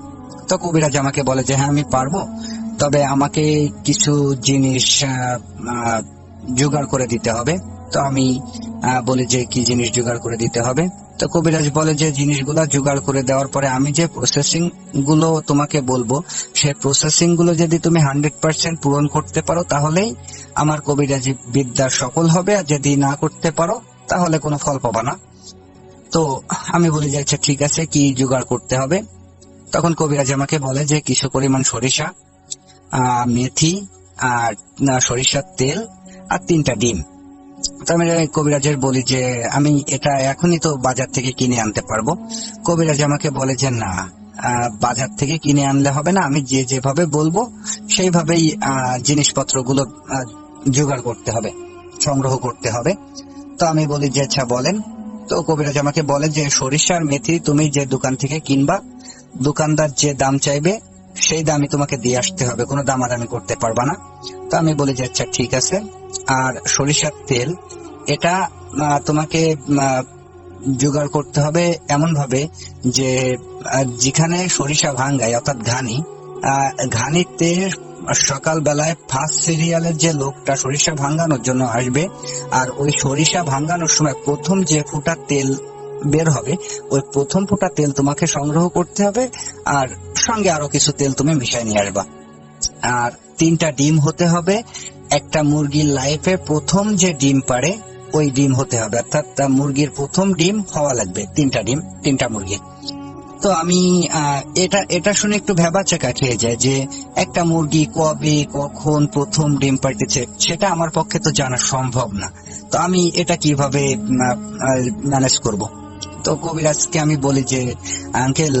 তো কবিরাজ আমাকে বলে যে হ্যাঁ আমি পারবো, তবে আমাকে কিছু জিনিস জোগাড় করে দিতে হবে। তো আমি বলি যে কি জিনিস জোগাড় করে দিতে হবে? তো কবিরাজ বলে যে জিনিসগুলো জোগাড় করে দেওয়ার পরে আমি যে প্রসেসিং গুলো তোমাকে বলবো, সেই প্রসেসিং গুলো যদি তুমি 100% পূরণ করতে পারো তাহলেই আমার কবিরাজি বিদ্যা সফল হবে, আর যদি না করতে পারো তাহলে কোনো ফল পাবা না। তো আমি বলি যে আচ্ছা ঠিক আছে, কি জোগাড় করতে হবে? তখন কবিরাজ আমাকে বলে যে কিছু পরিমাণ সরিষা, মেথি, আর সরিষার তেল, আর 3টা ডিম। তো আমি কবিরাজের বলি যে আমি এটা এখনই তো বাজার থেকে কিনে আনতে পারবো। কবিরাজ আমাকে বলে যে না, বাজার থেকে কিনে আনলে হবে না, আমি যেভাবে বলবো সেইভাবেই জিনিসপত্রগুলো জোগাড় করতে হবে, সংগ্রহ করতে হবে। তো আমি বলি যে আচ্ছা বলেন। তো কবিরাজ আমাকে বলে যে সরিষা আর মেথি তুমি যে দোকান থেকে কিনবা, দোকানদার যে দাম চাইবে সেই দামই তোমাকে দিয়ে আসতে হবে, কোনো দামাদামি করতে পারবা না। তো আমি বলি যে আচ্ছা ঠিক আছে। আর সরিষার তেল, এটা তোমাকে জোগাড় করতে হবে এমন ভাবে যে যেখানে সরিষা ভাঙ্গায় অর্থাৎ ঘানিতে সকাল বেলায় ফার্স্ট সিরিয়ালের যে লোকটা সরিষা ভাঙ্গানোর জন্য আসবে, আর ওই সরিষা ভাঙ্গানোর সময় প্রথম যে ফোঁটা তেল বের হবে, ওই প্রথম ফোঁটা তেল তোমাকে সংগ্রহ করতে হবে, আর সঙ্গে আরো কিছু তেল তুমি মিশাই নিয়ে আসবা। আর 3টা ডিম হতে হবে, একটা মুরগির লাইফে প্রথম যে ডিম পারে ওই ডিম হতে হবে, অর্থাৎ মুরগির প্রথম ডিম হওয়া লাগবে, 3টা ডিম, 3টা মুরগি। তো আমি এটা শুনে একটু ভ্যাবাচাকা খেয়ে যায় যে একটা মুরগি কবে কখন প্রথম ডিম পাড়তেছে সেটা আমার পক্ষে তো জানা সম্ভব না। তো আমি এটা কিভাবে ম্যানেজ করব? তো কবিরাজকে আমি বলি যে আঙ্কেল,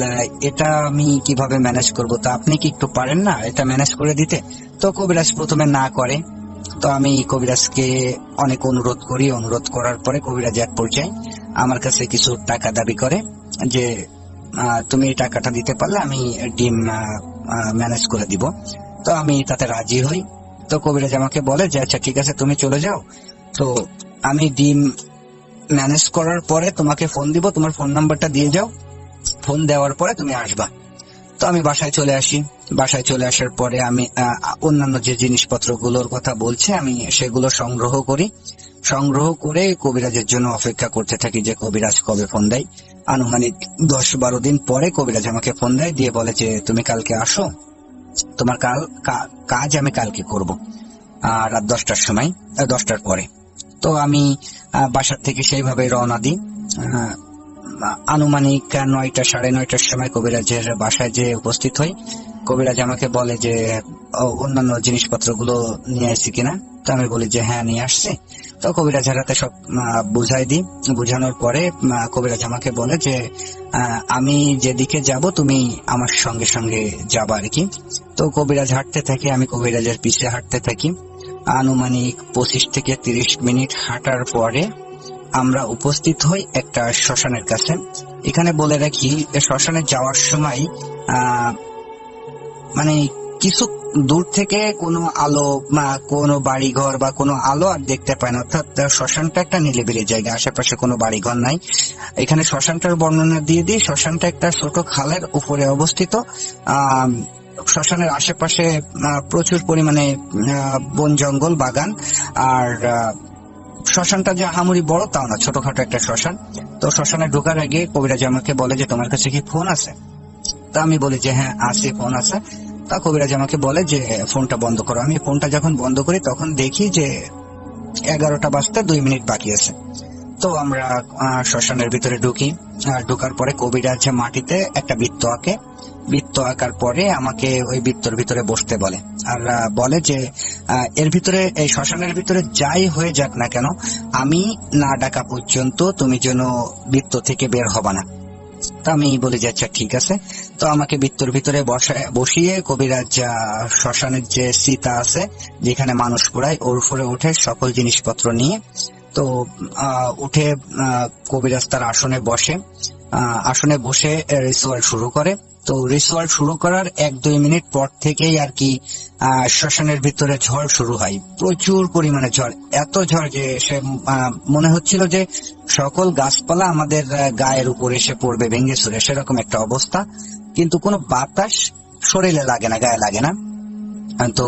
এটা আমি কিভাবে ম্যানেজ করব? তো আপনি কি একটু পারেন না এটা ম্যানেজ করে দিতে? তো কবিরাজ প্রথমে না করে। তো আমি কবিরাজকে অনেক অনুরোধ করি, অনুরোধ করার পরে কবিরাজ এক পর্যায়ে আমার কাছে কিছু টাকা দাবি করে যে তুমি এই টাকাটা দিতে পারলে আমি ডিম ম্যানেজ করে দিব। তো আমি তাতে রাজি হই। তো কবিরাজ আমাকে বলে যে আচ্ছা ঠিক আছে তুমি চলে যাও, তো আমি ডিম ম্যানেজ করার পরে তোমাকে ফোন দিব, তোমার ফোন নাম্বারটা দিয়ে যাও, ফোন দেওয়ার পরে তুমি আসবা। তো আমি বাসায় চলে আসি। বাসায় চলে আসার পরে আমি অন্যান্য যে জিনিসপত্রগুলোর কথা বলছে আমি সেগুলো সংগ্রহ করি। সংগ্রহ করে কবিরাজের জন্য অপেক্ষা করতে থাকি যে কবিরাজ কবে ফোন দেয়। আনুমানিক 10-12 দিন পরে কবিরাজ আমাকে ফোন দেয়, দিয়ে বলে যে তুমি কালকে আসো, তোমার কাজ আমি কালকে করব রাত 10টার সময়, 10টার পরে। তো আমি বাসার থেকে সেইভাবে রওনা দিই। আনুমানিক 9টা 9:30টার সময় কবিরাজের বাসায় যে উপস্থিত হই। কবিরাজ আমাকে বলে যে অন্যান্য জিনিসপত্রগুলো নিয়ে আসছি কিনা? তো আমি বলি যে হ্যাঁ নিয়ে আসছি। তো কবিরাজের হাতে সব বুঝাই দিই। বুঝানোর পরে কবিরাজ আমাকে বলে যে আমি যেদিকে যাব তুমি আমার সঙ্গে সঙ্গে যাবা আর কি। তো কবিরাজ হাঁটতে থাকে, আমি কবিরাজের পিছে হাঁটতে থাকি। আনুমানিক 25 থেকে 30 মিনিট হাঁটার পরে আমরা উপস্থিত হই একটা শ্মশানের কাছে। এখানে বলে রাখি শ্মশানে যাওয়ার সময় মানে কিছু দূর থেকে কোনো আলো বা কোনো বাড়িঘর বা কোনো আলো আর দেখতে পায় না, অর্থাৎ শ্মশানটা একটা নিরিবিলি জায়গা, আশেপাশে কোনো বাড়িঘর নাই। এখানে শ্মশানটার বর্ণনা দিয়ে দিই। শ্মশানটা একটা ছোট খালের উপরে অবস্থিত। শ্মশানের আশেপাশে প্রচুর পরিমাণে বন জঙ্গল বাগান, আর শ্মশানটা যে আহামরি বড় তাও না, ছোটখাটো একটা শ্মশান। তো শ্মশানে ঢোকার আগে কবিরাজ আমাকে বলে যে তোমার কাছে কি ফোন আছে? তা আমি বলি যে হ্যাঁ আছে, ফোন আছে। তা কবিরাজ আমাকে বলে যে ফোনটা বন্ধ করো। আমি ফোনটা যখন বন্ধ করি তখন দেখি যে 11টা বাজতে 2 মিনিট বাকি আছে। তো আমরা শ্মশানের ভিতরে ঢুকি। ঢোকার পরে কবিরাজ মাটিতে একটা বৃত্ত আঁকে। বৃত্ত আঁকার পরে আমাকে ওই বৃত্তর ভিতরে বসতে বলে, আর বলে যে এর ভিতরে, এই শ্মশানের ভিতরে যাই হয়ে যাক না কেন, আমি না ডাকা পর্যন্ত তুমি যেন বৃত্ত থেকে বের হবা না। তো আমি বলি যে আচ্ছা ঠিক আছে। তো আমাকে বৃত্তর ভিতরে বসিয়ে কবিরাজ শ্মশানের যে চিতা আছে যেখানে মানুষ পোড়ায় ওর উপরে উঠে সকল জিনিসপত্র নিয়ে তো উঠে কবিরাজ তার আসনে বসে, আসনে বসে রিচুয়াল শুরু করে। তো রিচুয়াল শুরু করার 1-2 মিনিট পর থেকেই আর কি শ্মশানের ভিতরে ঝড় শুরু হয়, প্রচুর পরিমাণে ঝড়, এত ঝড় যে সে মনে হচ্ছিল যে সকল গাছপালা আমাদের গায়ের উপর এসে পড়বে ভেঙে চুরে, সেরকম একটা অবস্থা। কিন্তু কোনো বাতাস শরীরে লাগে না, গায়ে লাগে না। তো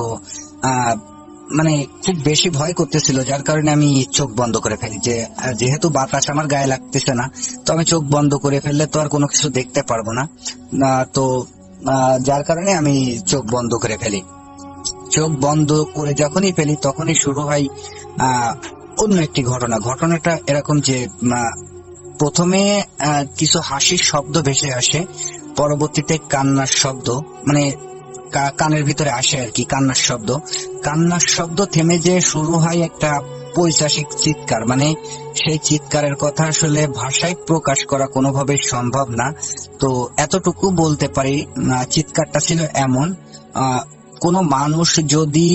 মানে খুব বেশি ভয় করতেছিল, যার কারণে আমি চোখ বন্ধ করে ফেলি, যে যেহেতু বাতাস আমার গায়ে লাগতেছে না তো আমি চোখ বন্ধ করে ফেললে তো আর কোনো কিছু দেখতে পারবো না। তো যার কারণে আমি চোখ বন্ধ করে ফেলি। চোখ বন্ধ করে যখনই ফেলি তখনই শুরু হয় অন্য একটি ঘটনা। ঘটনাটা এরকম যে প্রথমে কিছু হাসির শব্দ ভেসে আসে, পরবর্তীতে কান্নার শব্দ, মানে কানের ভিতরে আসে আর কি কান্নার শব্দ থেমে যে শুরু হয় একটা পৈশাচিক চিৎকার। মানে সেই চিৎকারের কথা আসলে ভাষায় প্রকাশ করা কোনোভাবে সম্ভব না। তো এতটুকু বলতে পারি, চিৎকারটা ছিল এমন, কোন মানুষ যদি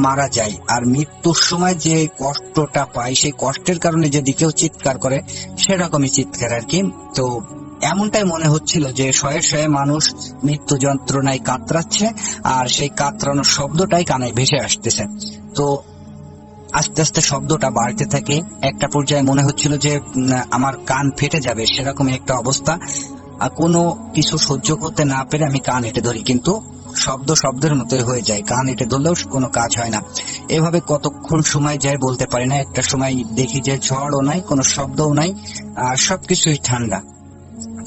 মারা যায় আর মৃত্যুর সময় যে কষ্টটা পায় সেই কষ্টের কারণে যদি কেউ চিৎকার করে সেরকমই চিৎকার আর কি। তো এমনটাই মনে হচ্ছিল যে শয়ে শয়ে মানুষ মৃত্যু যন্ত্রণায় কাতরাচ্ছে আর সেই কাতরানোর শব্দটাই কানে ভেসে আসতেছে। তো আস্তে আস্তে শব্দটা বাড়তে থাকে, একটা পর্যায়ে মনে হচ্ছিল যে আমার কান ফেটে যাবে, সেরকম একটা অবস্থা। কোনো কিছু সহ্য করতে না পেরে আমি কান এঁটে ধরি, কিন্তু শব্দের মতোই হয়ে যায়, কান এঁটে ধরলেও কোনো কাজ হয় না। এভাবে কতক্ষণ সময় যায় বলতে পারি না। একটা সময় দেখি যে ঝড়ও নাই, কোনো শব্দও নাই, আর সবকিছুই ঠান্ডা।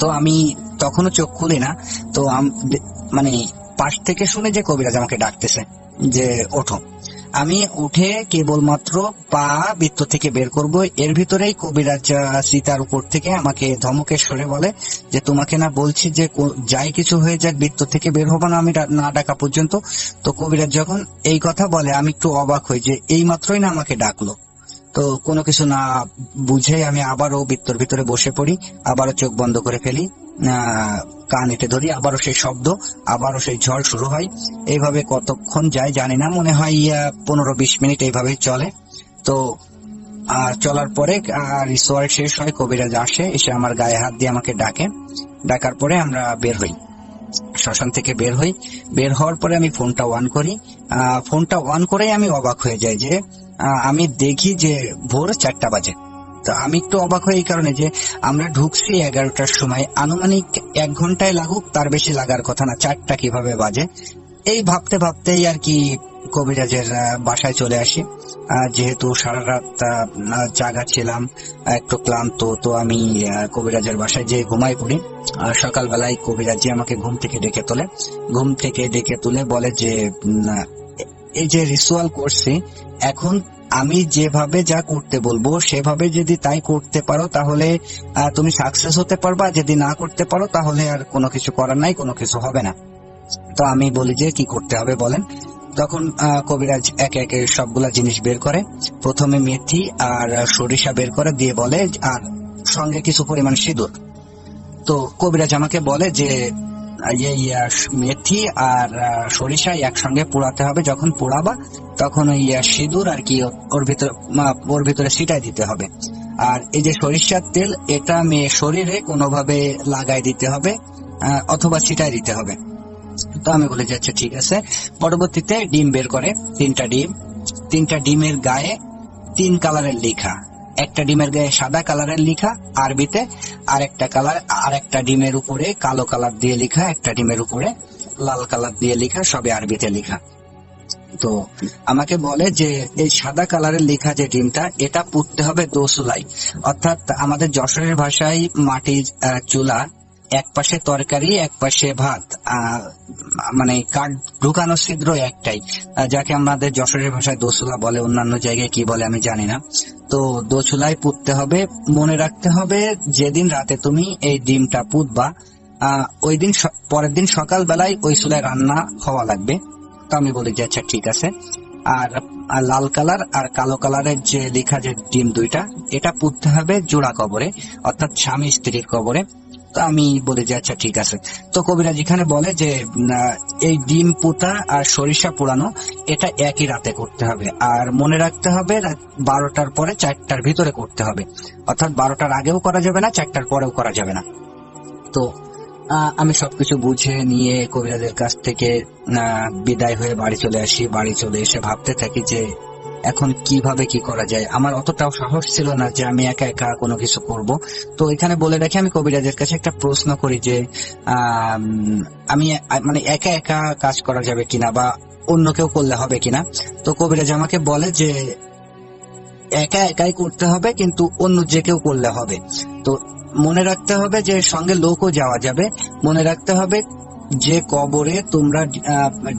তো আমি তখনও চোখ খুলি না। তো মানে পাশ থেকে শুনে যে কবিরাজ আমাকে ডাকতেছে যে ওঠো। আমি উঠে কেবলমাত্র পা বৃত্ত থেকে বের করব, এর ভিতরেই কবিরাজ সীতার উপর থেকে আমাকে ধমকে সরে বলে যে তোমাকে না বলছি যে যাই কিছু হয়ে যাক বৃত্ত থেকে বের হবো না আমি না ডাকা পর্যন্ত। তো কবিরাজ যখন এই কথা বলে আমি একটু অবাক হই যে এই মাত্রই না আমাকে ডাকলো। তো কোনো কিছু না বুঝে আমি আবারও বৃত্তর ভিতরে বসে পড়ি, আবারও চোখ বন্ধ করে ফেলি, কান এঁটে ধরি, আবারও সেই শব্দ, আবারও সেই ঝড় শুরু হয়। এইভাবে কতক্ষণ যায় জানি না, মনে হয় 15-20 মিনিট এইভাবেই চলে। তো চলার পরে রিচুয়াল শেষ হয়, কবিরাজ আসে, এসে আমার গায়ে হাত দিয়ে আমাকে ডাকার পরে আমরা বের হই, শ্মশান থেকে বের হই। বের হওয়ার পরে আমি ফোনটা অন করেই আমি অবাক হয়ে যাই যে আমি দেখি যে ভোর 4টা বাজে। তো আমি একটু অবাক হই এই কারণে যে আমরা ঢুকছি 11টার সময়, আনুমানিক 1 ঘন্টায় লাগুক, তার বেশি লাগার কথা না, 4টা কিভাবে বাজে এই ভাবতে ভাবতেই আর কি কবিরাজের বাসায় চলে আসি। যেহেতু সারা রাত জাগা ছিলাম, একটু ক্লান্ত, তো আমি কবিরাজের বাসায় যেয়ে ঘুমাই পড়ি। সকালবেলায় কবিরাজি আমাকে ঘুম থেকে ডেকে তুলে বলে যে এই যে রিচুয়াল করছি, এখন আমি যেভাবে যা করতে বলবো সেভাবে যদি তাই করতে পারো তাহলে তুমি সাকসেস হতে পারবা, যদি না করতে পারো তাহলে আর কোনো কিছু করার নাই, কোনো কিছু হবে না। তো আমি বলি যে কি করতে হবে বলেন। তখন কবিরাজ একে একে সবগুলা জিনিস বের করে, প্রথমে মেথি আর সরিষা বের করে দিয়ে বলে, আর সঙ্গে কিছু পরিমাণ সিঁদুর। তো কবিরাজ আমাকে বলে যে এই মেথি আর সরিষা একসঙ্গে পোড়াতে হবে, যখন পোড়াবা তখন ওই সিঁদুর আর কি ওর ভিতরে ছিটাই দিতে হবে। আর এই যে সরিষার তেল, এটা মেয়ে শরীরে কোনোভাবে লাগাই দিতে হবে অথবা ছিটাই দিতে হবে। তো আমি বলে যাচ্ছি ঠিক আছে। পরবর্তীতে ডিম বের করে, 3টা ডিমের গায়ে 3 কালারের লেখা, একটা ডিমের গায়ে সাদা কালারের লেখা আরবিতে, আর একটা ডিমের উপরে কালো কালার দিয়ে লেখা, একটা ডিমের উপরে লাল কালার দিয়ে লেখা, সবে আরবিতে লেখা। তো আমাকে বলে যে এই সাদা কালারের লেখা যে ডিমটা, এটা পুঁততে হবে দোচুলায়, অর্থাৎ আমাদের যশোরের ভাষায় মাটির চুলা, এক পাশে তরকারি এক পাশে ভাত, মানে কাঠ ঢুকানো ছিদ্র একটাই, যাকে আমাদের যশোরের ভাষায় দোচুলা বলে, অন্যান্য জায়গায় কি বলে আমি জানি না। তো দোচুলায় পুঁততে হবে। মনে রাখতে হবে যেদিন রাতে তুমি এই ডিমটা পুঁতবা ওই দিন পরের দিন সকাল বেলায় ওই চুলায় রান্না হওয়া লাগবে। তো আমি বলি যে আচ্ছা ঠিক আছে। আর লাল কালার আর কালো কালারের যে লেখা যে ডিম দুইটা, এটা পুঁততে হবে জোড়া কবরে, অর্থাৎ স্বামী স্ত্রীর কবরে। তো আমি বলি যে আচ্ছা ঠিক আছে। তো কবিরাজ এখানে বলে যে এই ডিম পোতা আর সরিষা পোড়ানো এটা একই রাতে করতে হবে, আর মনে রাখতে হবে রাত 12টার পরে 4টার ভিতরে করতে হবে, অর্থাৎ 12টার আগেও করা যাবে না, 4টার পরেও করা যাবে না। তো আমি সবকিছু বুঝে নিয়ে কবিরাজের কাছ থেকে বিদায় হয়ে বাড়ি চলে আসি। বাড়ি চলে এসে ভাবতে থাকি যে এখন কিভাবে কি করা যায়। আমার অতটাও সাহস ছিল না যে আমি একা একা কোনো কিছু করব। তো এখানে বলে রাখি, আমি কবিরাজের কাছে একটা প্রশ্ন করি যে আমি মানে একা একা কাজ করা যাবে কিনা বা অন্য কেউ করলে হবে কিনা। তো কবিরাজ আমাকে বলে যে একা একাই করতে হবে, কিন্তু অন্য যে কেউ করলে হবে। তো মনে রাখতে হবে যে সঙ্গে লোকও যাওয়া যাবে। মনে রাখতে হবে যে কবরে তোমরা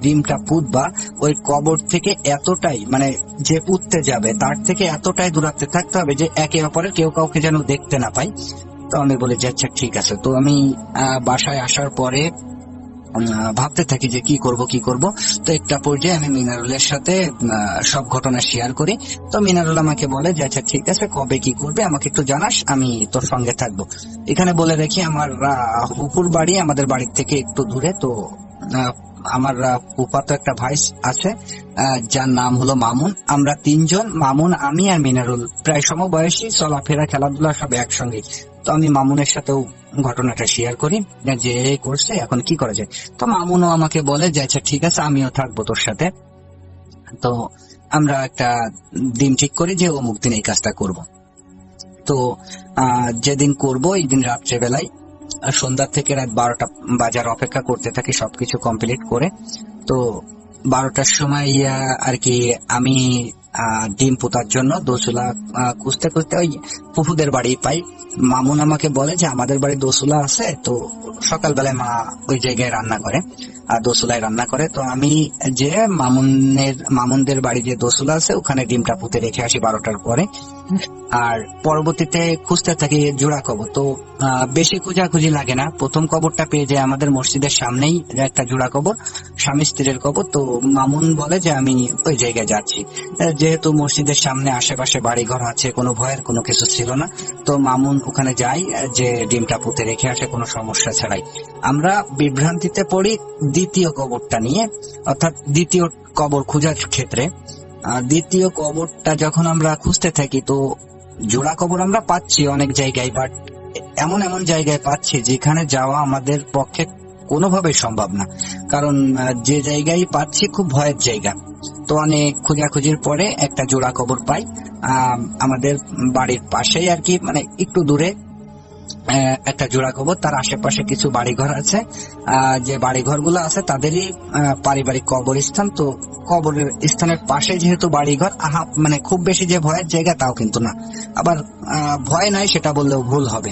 ডিমটা পুঁতবা, ওই কবর থেকে এতটাই মানে যে পুঁততে যাবে তার থেকে এতটাই দূরত্বে থাকতে হবে যে একে অপরের কেউ কাউকে যেন দেখতে না পাই। তো আমি বলি যে আচ্ছা ঠিক আছে। তো আমি বাসায় আসার পরে ভাবতে থাকি যে কি করব। তো একটা পর্যায়ে আমি মিনারুলের সাথে সব ঘটনা শেয়ার করি। তো মিনারুল আমাকে বলে যে আচ্ছা ঠিক আছে, কবে কি করবে আমাকে একটু জানাস, আমি তোর সঙ্গে থাকবো। এখানে বলে রাখি আমার হুপুর বাড়ি আমাদের বাড়ির থেকে একটু দূরে। তো আমার ফুফাতো একটা ভাই আছে যার নাম হলো মামুন। আমরা 3 জন, মামুন, আমি আর মিনারুল, প্রায় সমবয়সী, চলাফেরা খেলাধুলা সব একসঙ্গে। তো আমি মামুনের সাথেও ঘটনাটা শেয়ার করি যে এই করছে, এখন কি করা যায়। তো মামুনও আমাকে বলে যে আচ্ছা ঠিক আছে, আমিও থাকবো তোর সাথে। তো আমরা একটা দিন ঠিক করি যে অমুক দিন এই কাজটা করব। তো যেদিন করব এই দিন রাত্রেবেলায় সন্ধ্যা থেকে রাত 12টা বাজার অপেক্ষা করতে থাকি সবকিছু কমপ্লিট করে। তো 12টার সময় আর কি আমি ডিম পোতার জন্য দোসুলা খুঁজতে খুঁজতে ওই ফুফুদের বাড়ি পাই। মামুন আমাকে বলে যে আমাদের বাড়ি দোসুলা আছে। তো সকালবেলায় মা ওই জায়গায় রান্না করে, দোসুলায় রান্না করে। তো আমি যে মামুনদের বাড়ি যে দোসুলা আছে ওখানে ডিমটা পুঁতে রেখে আসি 12টার পরে। আর পরবর্তীতে খুঁজতে থাকি জোড়া কবর। তো বেশি খোঁজাখুঁজি লাগে না, প্রথম কবরটা পেয়ে যায় আমাদের মসজিদের সামনেই, একটা জোড়া কবর, স্বামী স্ত্রীর কবর। তো মামুন বলে যে আমি ওই জায়গায় যাচ্ছি। যেহেতু মসজিদের সামনে আশেপাশে বাড়িঘর আছে, কোনো ভয়ের কোনো কিছু ছিল না। তো মামুন ওখানে যাই যে ডিমটা পুঁতে রেখে আসে কোনো সমস্যা ছাড়াই। আমরা বিভ্রান্তিতে পড়ি দ্বিতীয় কবরটা নিয়ে, অর্থাৎ দ্বিতীয় কবর খোঁজার ক্ষেত্রে। দ্বিতীয় কবরটা যখন আমরা খুঁজতে থাকি, তো জোড়া কবর আমরা পাচ্ছি অনেক জায়গায়, বাট এমন এমন জায়গায় পাচ্ছি যেখানে যাওয়া আমাদের পক্ষে কোনোভাবেই সম্ভব না। কারণ যে জায়গায় পাচ্ছি খুব ভয়ের জায়গা। তো অনেক খোঁজাখুঁজির পরে একটা জোড়া কবর পাই আমাদের বাড়ির পাশেই আর কি, মানে একটু দূরে একটা জোড়া কবর। তার আশেপাশে কিছু বাড়িঘর আছে, যে বাড়িঘর গুলো আছে তাদেরই পারিবারিক কবরস্থান। তো কবরের স্থানের পাশে যেহেতু বাড়িঘর, মানে খুব বেশি যে ভয়ের জায়গা তাও কিন্তু না, আবার ভয় নয় সেটা বললেও ভুল হবে।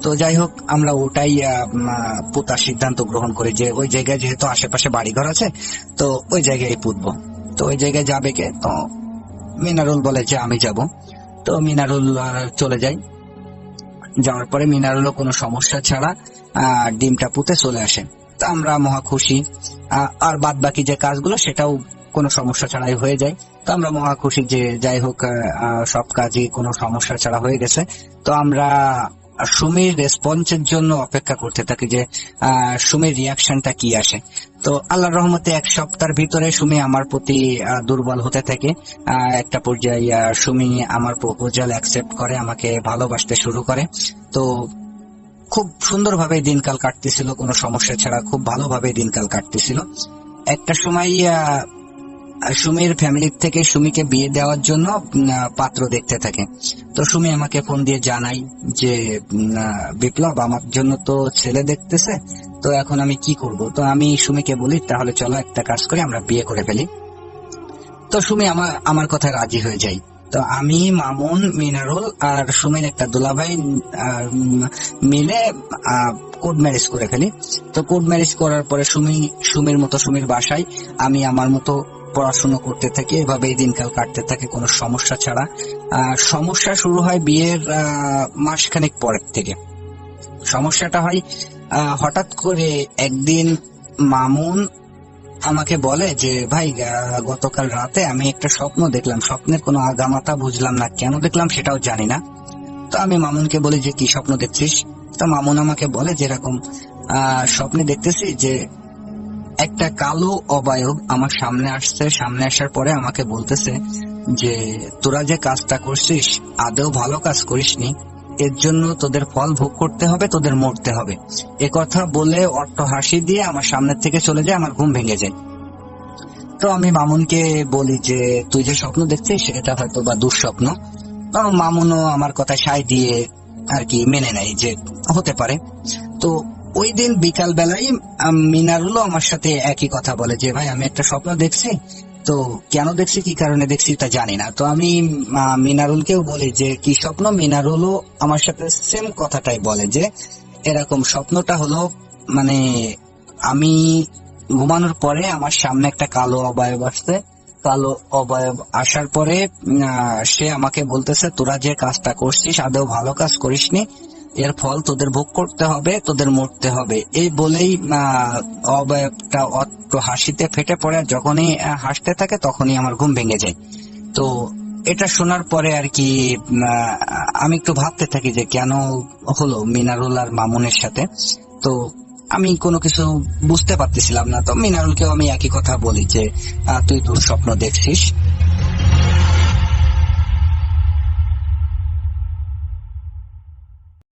তো যাই হোক, আমরা ওটাই পোতার সিদ্ধান্ত গ্রহণ করি যে ওই জায়গায় যেহেতু আশেপাশে বাড়িঘর আছে তো ওই জায়গায় পুঁতবো। তো ওই জায়গায় যাবে কে? তো মিনারুল বলে যে আমি যাব। তো মিনারুল চলে যায়। যাওয়ার পরে মিনারুলও কোনো সমস্যা ছাড়া ডিমটা পুঁতে চলে আসে। তো আমরা মহা খুশি। আর বাদ বাকি যে কাজগুলো সেটাও কোনো সমস্যা ছাড়াই হয়ে যায়। তো আমরা মহা খুশি যে যাই হোক সব কাজই কোনো সমস্যা ছাড়া হয়ে গেছে। তো আমরা সুমির রেসপন্সের জন্য অপেক্ষা করতে থাকি যে সুমির রিয়াকশনটা কি আসে। তো আল্লাহর রহমতে 1 সপ্তাহের ভিতরে সুমি আমার প্রতি দুর্বল হতে থাকে। একটা পর্যায়ে সুমি আমার প্রপোজাল অ্যাকসেপ্ট করে, আমাকে ভালোবাসতে শুরু করে। তো খুব সুন্দরভাবে দিনকাল কাটতেছিল, কোনো সমস্যা ছাড়া খুব ভালোভাবে দিনকাল কাটতেছিল। একটা সময় সুমির ফ্যামিলি থেকে সুমিকে বিয়ে দেওয়ার জন্য পাত্র দেখতে থাকে। তো সুমি আমাকে ফোন দিয়ে জানাই যে বিপ্লব, আমার জন্য তো ছেলে দেখতেছে, তো এখন আমি কি করব। তো আমি সুমিকে বলি তাহলে চলো একটা কাজ করি, আমরা বিয়ে করে ফেলি। তো সুমি আমার কথা রাজি হয়ে যায়। তো আমি, মামুন, মিনারুল আর সুমির একটা দুলাভাই মিলে কোর্ট ম্যারেজ করে ফেলি। তো কোর্ট ম্যারেজ করার পরে সুমির মতো সুমির বাসায়, আমি আমার মতো পড়াশোনা করতে থাকি। এভাবেই দিনকাল কাটতে থাকে কোনো সমস্যা ছাড়া। সমস্যা শুরু হয় বিয়ের মাসখানেক পরের থেকে। সমস্যাটা হয় হঠাৎ করে একদিন মামুন আমাকে বলে যে ভাই গতকাল রাতে আমি একটা স্বপ্ন দেখলাম, স্বপ্নের কোনো আগামাতা বুঝলাম না, কেন দেখলাম সেটাও জানি না। তো আমি মামুনকে বলি যে কি স্বপ্ন দেখছিস? তো মামুন আমাকে বলে যেরকম স্বপ্নে দেখতেছি যে একটা কালো অবয়ব আমার সামনে আসছে, সামনে আসার পরে আমাকে বলতেছে যে তোরা যে কাজটা করছিস আদৌ ভালো কাজ করিসনি, এর জন্য তোদের ফল ভোগ করতে হবে, তোদের মরতে হবে। এ কথা বলে অট্ট হাসি দিয়ে আমার সামনের থেকে চলে যায়, আমার ঘুম ভেঙে যায়। তো আমি মামুনকে বলি যে তুই যে স্বপ্ন দেখছিস এটা হয়তো বা দুঃস্বপ্ন। তো মামুনও আমার কথা সায় দিয়ে আর কি মেনে নেয় যে হতে পারে। তো ওই দিন বিকাল বেলায় মিনারুলও আমার সাথে একই কথা বলে যে ভাই আমি একটা স্বপ্ন দেখছি, তো কেন দেখছি কি কারণে দেখছি তা জানি না। তো আমি মিনারুলকেও বলি যে কি স্বপ্ন, মিনারুলও আমার সাথে সেম কথাটাই বলে যে এরকম স্বপ্নটা হলো মানে আমি ঘুমানোর পরে আমার সামনে একটা কালো অবয়ব আসছে, কালো অবয়ব আসার পরে সে আমাকে বলতেছে তোরা যে কাজটা করছিস আদৌ ভালো কাজ করিসনি, এর ফল তোদের ভোগ করতে হবে, তোদের মরতে হবে। এই বলেই অবয়বটা অট্ট হাসিতে ফেটে পড়ে, যখনই হাসতে থাকে তখনই আমার ঘুম ভেঙে যায়। তো এটা শোনার পরে আর কি আমি একটু ভাবতে থাকি যে কেন হলো মিনারুল আর মামুনের সাথে। তো আমি কোনো কিছু বুঝতে পারতেছিলাম না। তো মিনারুলকেও আমি একই কথা বলি যে তুই দুঃস্বপ্ন দেখছিস।